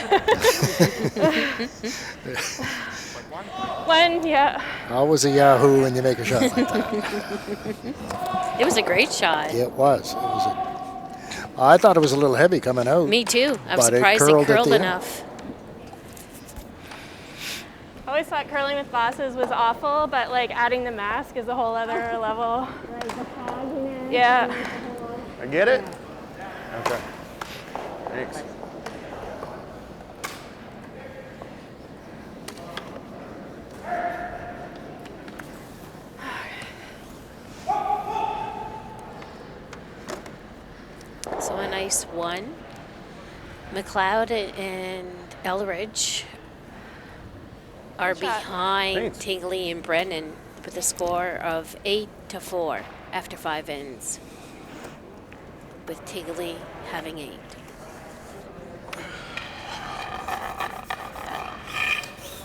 Speaker 3: One, yeah.
Speaker 2: Always a Yahoo when you make a shot like that.
Speaker 1: It was a great shot.
Speaker 2: It was. I thought it was a little heavy coming out.
Speaker 1: Me too. I'm
Speaker 2: But it
Speaker 1: surprised it
Speaker 2: curled at
Speaker 1: curled
Speaker 2: the end.
Speaker 1: enough.
Speaker 3: I always thought curling with glasses was awful, but like adding the mask is a whole other level.
Speaker 6: Like the fogginess.
Speaker 3: Yeah.
Speaker 4: I get it? Okay. Thanks.
Speaker 1: So a nice one. McLeod and Elridge are
Speaker 3: Good shot.
Speaker 1: behind
Speaker 4: Thanks.
Speaker 1: Tingley and Brennan with a score of 8-4 after 5 ends, with Tingley having 8.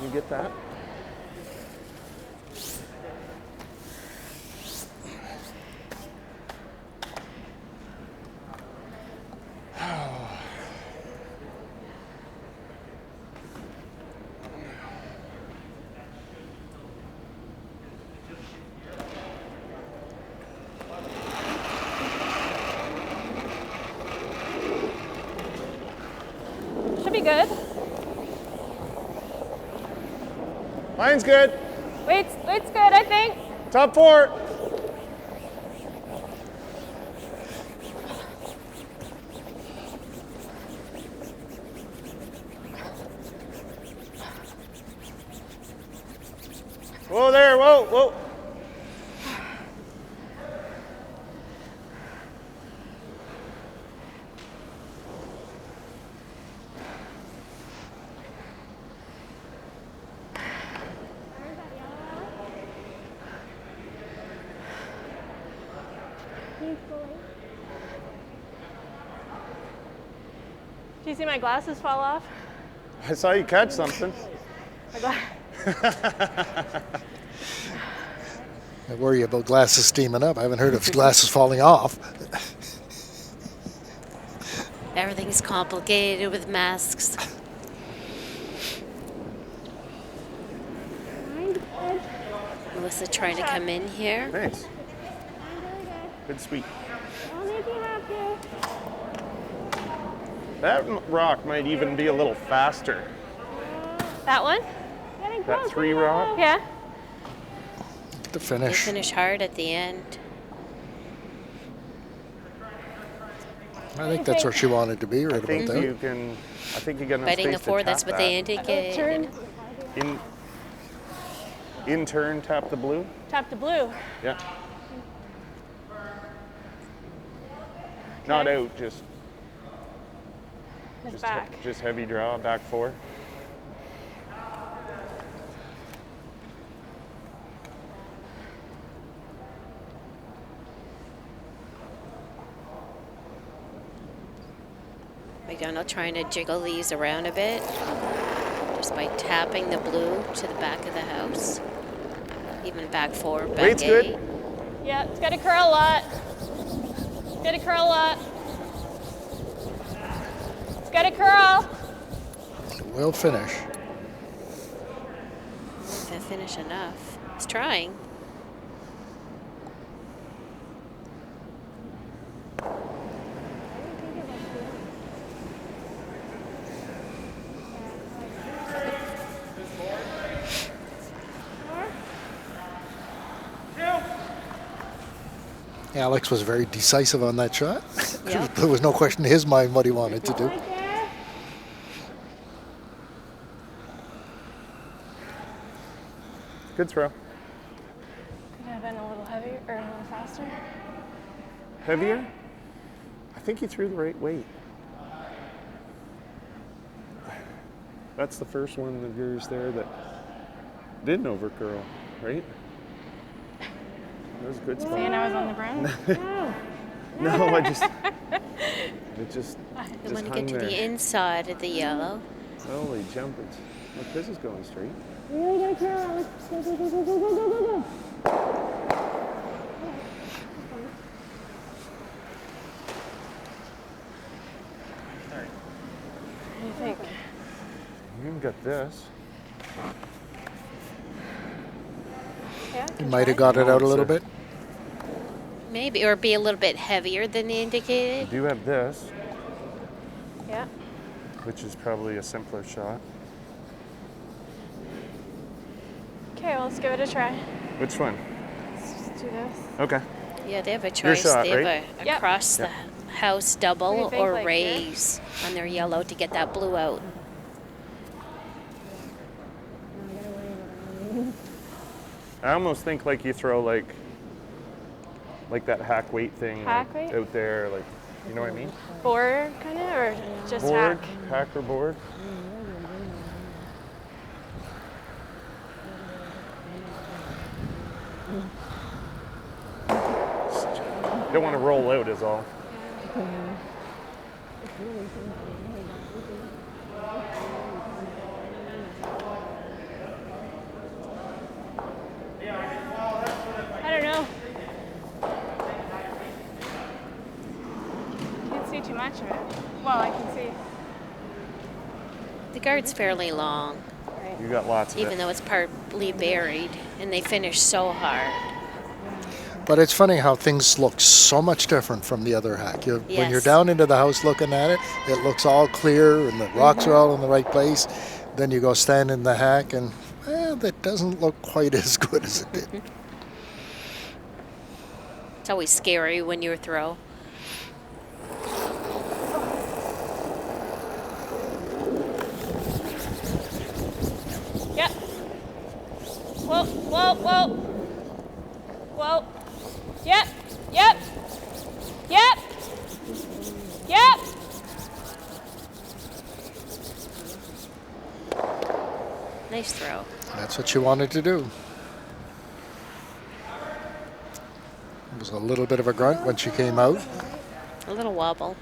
Speaker 4: You get that?
Speaker 3: Should be good.
Speaker 4: Mine's good.
Speaker 3: Weight's good, I think.
Speaker 4: Top 4. Whoa there, whoa, whoa.
Speaker 3: Do you see my glasses fall off?
Speaker 4: I saw you catch something.
Speaker 3: My gla-
Speaker 2: I worry about glasses steaming up. I haven't heard of glasses falling off.
Speaker 1: Everything's complicated with masks.
Speaker 6: Mine's good.
Speaker 1: Melissa trying to come in here.
Speaker 4: Thanks.
Speaker 6: Mine's really good.
Speaker 4: Good sweet.
Speaker 6: Don't make you have to.
Speaker 4: That rock might even be a little faster.
Speaker 3: That one?
Speaker 6: Getting
Speaker 4: That
Speaker 6: close.
Speaker 4: 3 rock.
Speaker 3: Yeah.
Speaker 2: The
Speaker 1: They
Speaker 2: finish.
Speaker 1: finish hard at the end.
Speaker 2: I think that's where she wanted to be, right
Speaker 4: I
Speaker 2: about
Speaker 4: think
Speaker 2: there.
Speaker 4: you can. I think you got enough
Speaker 1: Biting
Speaker 4: space
Speaker 1: a 4,
Speaker 4: to
Speaker 1: that's
Speaker 4: tap
Speaker 1: what they
Speaker 4: that.
Speaker 1: indicated.
Speaker 3: Turn.
Speaker 4: In turn, tap the blue.
Speaker 3: Tap the blue.
Speaker 4: Yeah. Not out,
Speaker 3: Just
Speaker 4: just
Speaker 3: back.
Speaker 4: just heavy draw, back 4.
Speaker 1: MacDonald trying to jiggle these around a bit, just by tapping the blue to the back of the house. Even back 4, back
Speaker 4: Weight's
Speaker 1: 8.
Speaker 4: good.
Speaker 3: Yeah, it's got to curl a lot. It's got to curl a lot. It's got to curl.
Speaker 2: Will finish.
Speaker 1: That finish enough. He's trying.
Speaker 2: Alex was very decisive on that shot.
Speaker 1: Yep.
Speaker 2: There was no question in his mind what he wanted to do.
Speaker 6: Right there.
Speaker 4: Good throw.
Speaker 3: Could have been a little heavier or a little faster.
Speaker 4: Heavier? I think you threw the right weight. That's the first one of yours there that didn't overcurl, right? That was a good spot.
Speaker 3: Seeing I was on the brown.
Speaker 4: No, it just
Speaker 1: You want to
Speaker 4: hung
Speaker 1: get to
Speaker 4: there.
Speaker 1: the inside of the yellow.
Speaker 4: Holy jumpers. Look, this is going straight.
Speaker 6: Really gotta curl, Alex. Go, go, go, go, go, go, go, go, go.
Speaker 4: can get this.
Speaker 3: Yeah.
Speaker 2: You might have got it out a little bit.
Speaker 1: Maybe, or be a little bit heavier than the
Speaker 4: You
Speaker 1: indicated.
Speaker 4: do have this,
Speaker 3: Yeah.
Speaker 4: which is probably a simpler shot.
Speaker 3: Okay, well, let's give it a try.
Speaker 4: Which one?
Speaker 3: Let's just do this.
Speaker 4: Okay.
Speaker 1: Yeah, they have a choice.
Speaker 4: shot,
Speaker 1: They have
Speaker 4: right?
Speaker 1: a
Speaker 3: Yep.
Speaker 1: across the house
Speaker 3: What do
Speaker 1: double
Speaker 3: you think,
Speaker 1: or
Speaker 3: like here?
Speaker 1: raise on their yellow to get that blue out.
Speaker 4: I almost think like you throw like that hack weight thing
Speaker 3: Hack weight?
Speaker 4: out there, like, you know what I mean?
Speaker 3: Board, kind of, or just
Speaker 4: Board,
Speaker 3: hack?
Speaker 4: hack or board. You don't want to roll out is all.
Speaker 3: I don't know. Can't see too much of it. Well, I can see.
Speaker 1: The guard's fairly long,
Speaker 4: You got lots of
Speaker 1: even
Speaker 4: it.
Speaker 1: though it's partly buried, and they finish so hard.
Speaker 2: But it's funny how things look so much different from the other hack. When you're
Speaker 1: Yes.
Speaker 2: down into the house looking at it, it looks all clear and the rocks are all in the right place. Then you go stand in the hack and, that doesn't look quite as good as it did.
Speaker 1: It's always scary when you throw.
Speaker 3: Yep. Whoa, whoa, whoa. Whoa. Yep, yep. Yep. Yep.
Speaker 1: Nice throw.
Speaker 2: That's what you wanted to do. It was a little bit of a grunt when she came out.
Speaker 1: A little wobble.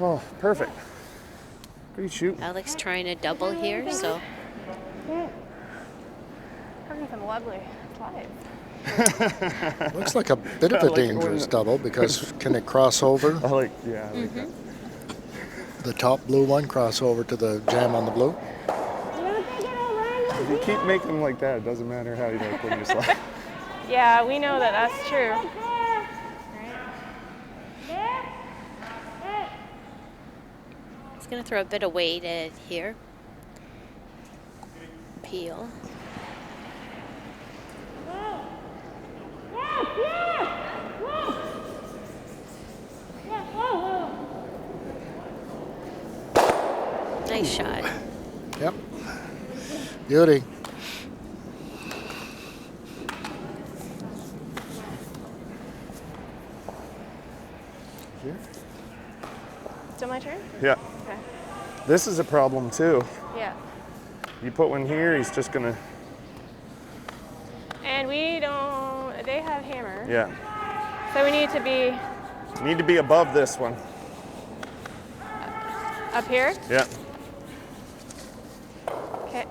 Speaker 4: Oh, perfect. Great shoot.
Speaker 1: Alex trying a double here, so
Speaker 3: Having some lovely slides.
Speaker 2: Looks like a bit of
Speaker 4: I
Speaker 2: a
Speaker 4: like it
Speaker 2: dangerous
Speaker 4: when-
Speaker 2: double because can it cross over?
Speaker 4: I like that.
Speaker 2: The top blue one cross over to the jam on the blue?
Speaker 6: You don't think it'll run
Speaker 4: If you keep making them like that, it doesn't matter how you like when you slide.
Speaker 3: Yeah, we know that that's true.
Speaker 1: he's gonna throw a bit of weight at here. Peel. Nice shot.
Speaker 2: Yep. Beauty.
Speaker 4: Here?
Speaker 3: Still my turn?
Speaker 4: Yeah.
Speaker 3: Okay.
Speaker 4: This is a problem too.
Speaker 3: Yeah.
Speaker 4: You put one here, he's just gonna.
Speaker 3: And we don't, they have hammer.
Speaker 4: Yeah.
Speaker 3: So we need to be
Speaker 4: Need to be above this one.
Speaker 3: up here.
Speaker 4: Yeah.
Speaker 3: Okay.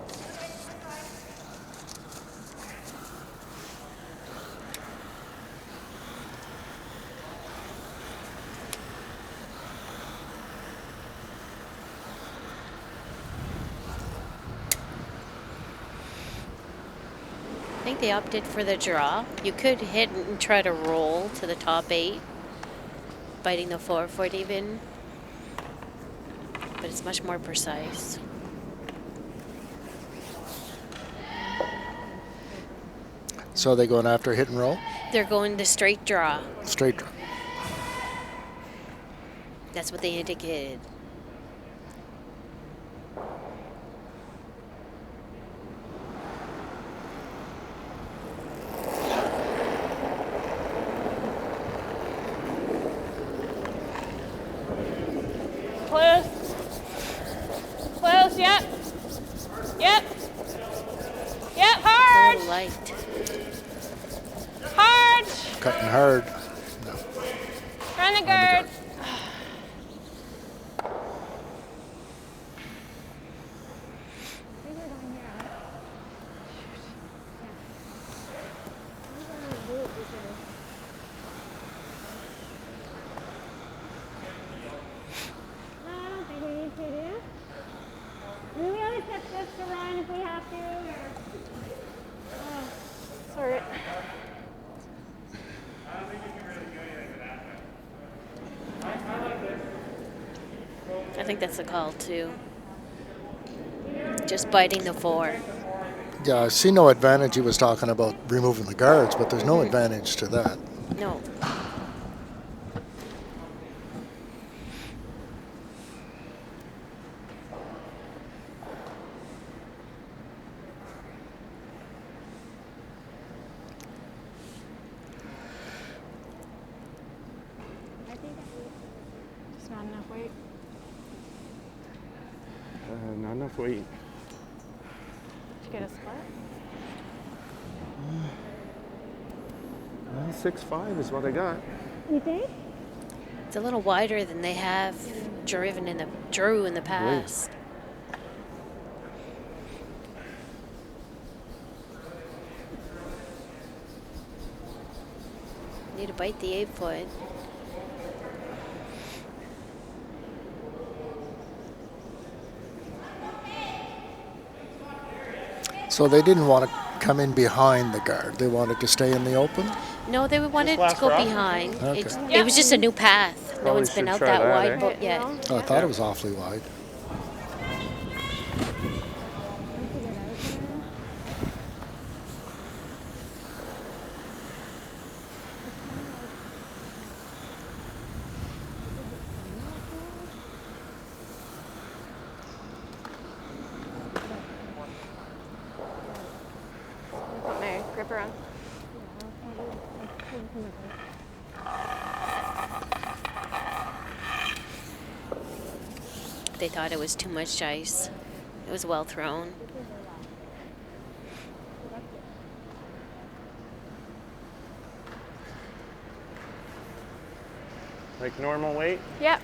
Speaker 1: I think they opted for the draw. You could hit and try to roll to the top 8, biting the forefoot even, but it's much more precise.
Speaker 2: So they going after hit and roll?
Speaker 1: They're going to straight draw.
Speaker 2: Straight draw.
Speaker 1: That's what they indicated.
Speaker 3: Close. Close, yep. Yep. Yep,
Speaker 1: A
Speaker 3: hard.
Speaker 1: little light.
Speaker 3: Hard.
Speaker 2: Cutting hard.
Speaker 3: Run the
Speaker 2: the
Speaker 3: guard.
Speaker 2: guard.
Speaker 1: think that's the call too. Just biting the 4.
Speaker 2: Yeah, I see no advantage. He was talking about removing the guards, but there's no advantage to that.
Speaker 1: No.
Speaker 3: Just not enough weight.
Speaker 4: Not enough weight.
Speaker 3: Did you get a split?
Speaker 4: 6'5" is what I got.
Speaker 3: You think?
Speaker 1: It's a little wider than they have drew in the past. Need to bite the 8-foot.
Speaker 2: So they didn't want to come in behind the guard. They wanted to stay in the open.
Speaker 1: No, they wanted to
Speaker 4: last
Speaker 1: go
Speaker 4: round?
Speaker 1: behind.
Speaker 2: Okay.
Speaker 1: It was just a new path. No
Speaker 4: Probably
Speaker 1: one's been
Speaker 4: should
Speaker 1: out
Speaker 4: try
Speaker 1: that
Speaker 4: that,
Speaker 1: wide
Speaker 4: eh?
Speaker 1: boat yet.
Speaker 2: Oh, I thought it was awfully wide.
Speaker 3: Put my gripper on.
Speaker 1: They thought it was too much ice. It was well thrown.
Speaker 4: Like normal weight?
Speaker 3: Yep.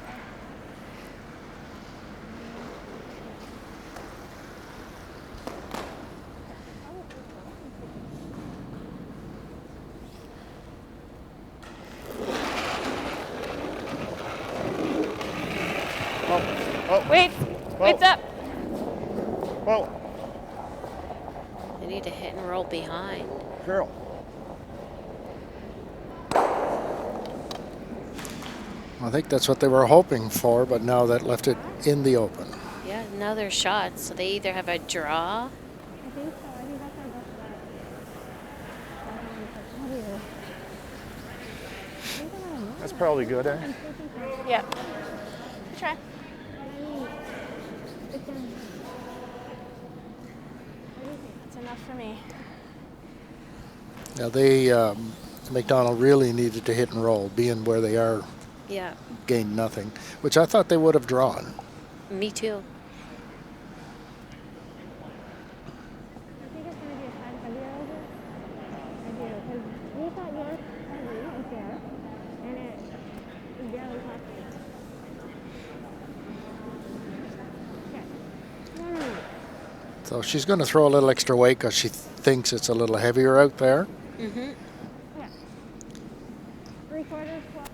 Speaker 4: Oh,
Speaker 3: Wait. Weight's up.
Speaker 4: Whoa,
Speaker 1: They need to hit and roll behind.
Speaker 4: girl.
Speaker 2: I think that's what they were hoping for, but now that left it in the open.
Speaker 1: Yeah, another shot. So they either have a draw.
Speaker 6: I think so. I think that's our best bet.
Speaker 4: That's probably good, eh?
Speaker 3: Yep. Good try. That's enough for me.
Speaker 2: Now they, MacDonald really needed to hit and roll, being where they are,
Speaker 1: Yeah,
Speaker 2: gained nothing, which I thought they would have drawn.
Speaker 1: me too.
Speaker 6: I think it's going to be a tad heavier over. I do, because we thought yours heavy and fair, and it barely touched me. Okay. No.
Speaker 2: So she's going to throw a little extra weight because she thinks it's a little heavier out there.
Speaker 1: Mm-hmm.
Speaker 6: Yeah. 3/4 swap.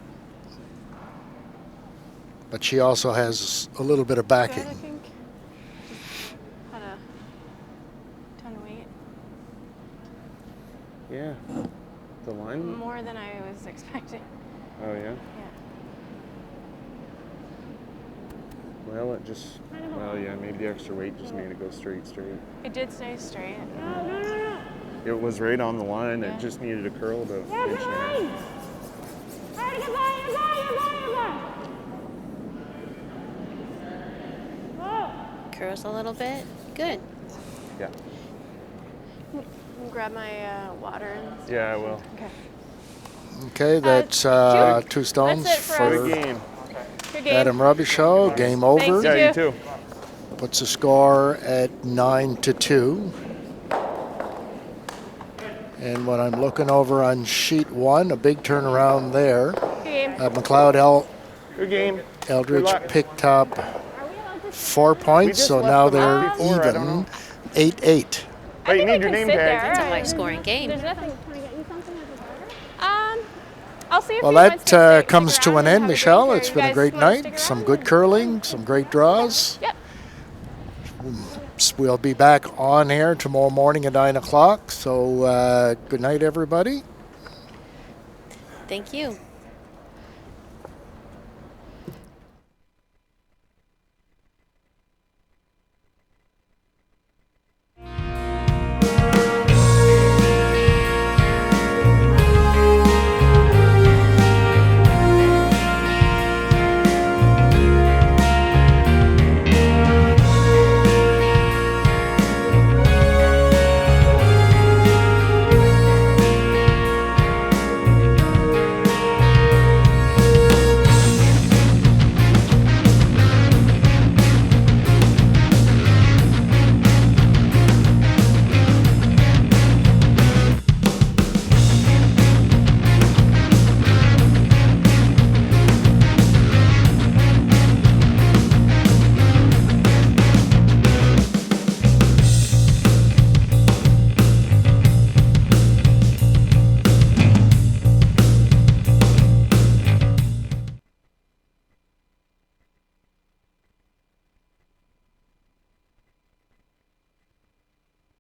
Speaker 2: But she also has a little bit of
Speaker 3: Good, I
Speaker 2: backing.
Speaker 3: think. Had a ton of weight.
Speaker 4: Yeah. The line?
Speaker 3: More than I was expecting.
Speaker 4: Oh, yeah?
Speaker 3: Yeah.
Speaker 4: Well, it just, well, yeah, maybe the extra weight just made it go straight.
Speaker 3: It did stay straight.
Speaker 6: No.
Speaker 4: It was right on the line.
Speaker 3: Yeah.
Speaker 4: It just needed a curl about
Speaker 6: Yeah,
Speaker 4: an inch and a half.
Speaker 6: good line. All right, good line. Whoa.
Speaker 1: Curls a little bit. Good.
Speaker 4: Yeah.
Speaker 3: Grab my water and.
Speaker 4: Yeah, I will.
Speaker 3: Okay.
Speaker 2: Okay, that's
Speaker 3: Juke.
Speaker 2: 2 stones
Speaker 3: That's it for
Speaker 2: for
Speaker 4: Good game.
Speaker 3: Good game.
Speaker 2: Adam Robichaud. Game over.
Speaker 3: Thanks.
Speaker 4: Yeah,
Speaker 3: you.
Speaker 4: you too.
Speaker 2: Puts the score at 9-2. And when I'm looking over on sheet 1, a big turnaround there.
Speaker 3: Good game.
Speaker 2: McLeod
Speaker 4: Good game.
Speaker 2: Eldridge
Speaker 4: luck.
Speaker 2: picked up 4 points,
Speaker 4: just
Speaker 2: so
Speaker 4: left
Speaker 2: now
Speaker 4: them
Speaker 2: they're
Speaker 4: out before, I don't
Speaker 2: even,
Speaker 4: know.
Speaker 2: 8-8.
Speaker 4: Wait, you
Speaker 3: I
Speaker 4: need your
Speaker 3: can
Speaker 4: name
Speaker 3: sit
Speaker 4: tag.
Speaker 3: there.
Speaker 1: It's a high-scoring game.
Speaker 3: There's nothing.
Speaker 6: Can I get you something as a starter?
Speaker 3: I'll see if
Speaker 2: Well,
Speaker 3: he wants to
Speaker 2: that
Speaker 3: stick
Speaker 2: comes to
Speaker 3: around
Speaker 2: an
Speaker 3: and
Speaker 2: end,
Speaker 3: have a
Speaker 2: Michelle.
Speaker 3: drink, or
Speaker 2: It's
Speaker 3: you
Speaker 2: been a
Speaker 3: guys
Speaker 2: great
Speaker 3: wanna stick
Speaker 2: night. Some
Speaker 3: around
Speaker 2: good
Speaker 3: and-
Speaker 2: curling, some great draws.
Speaker 3: Yep.
Speaker 2: We'll be back on air tomorrow morning at 9 o'clock. So good night, everybody.
Speaker 1: Thank you.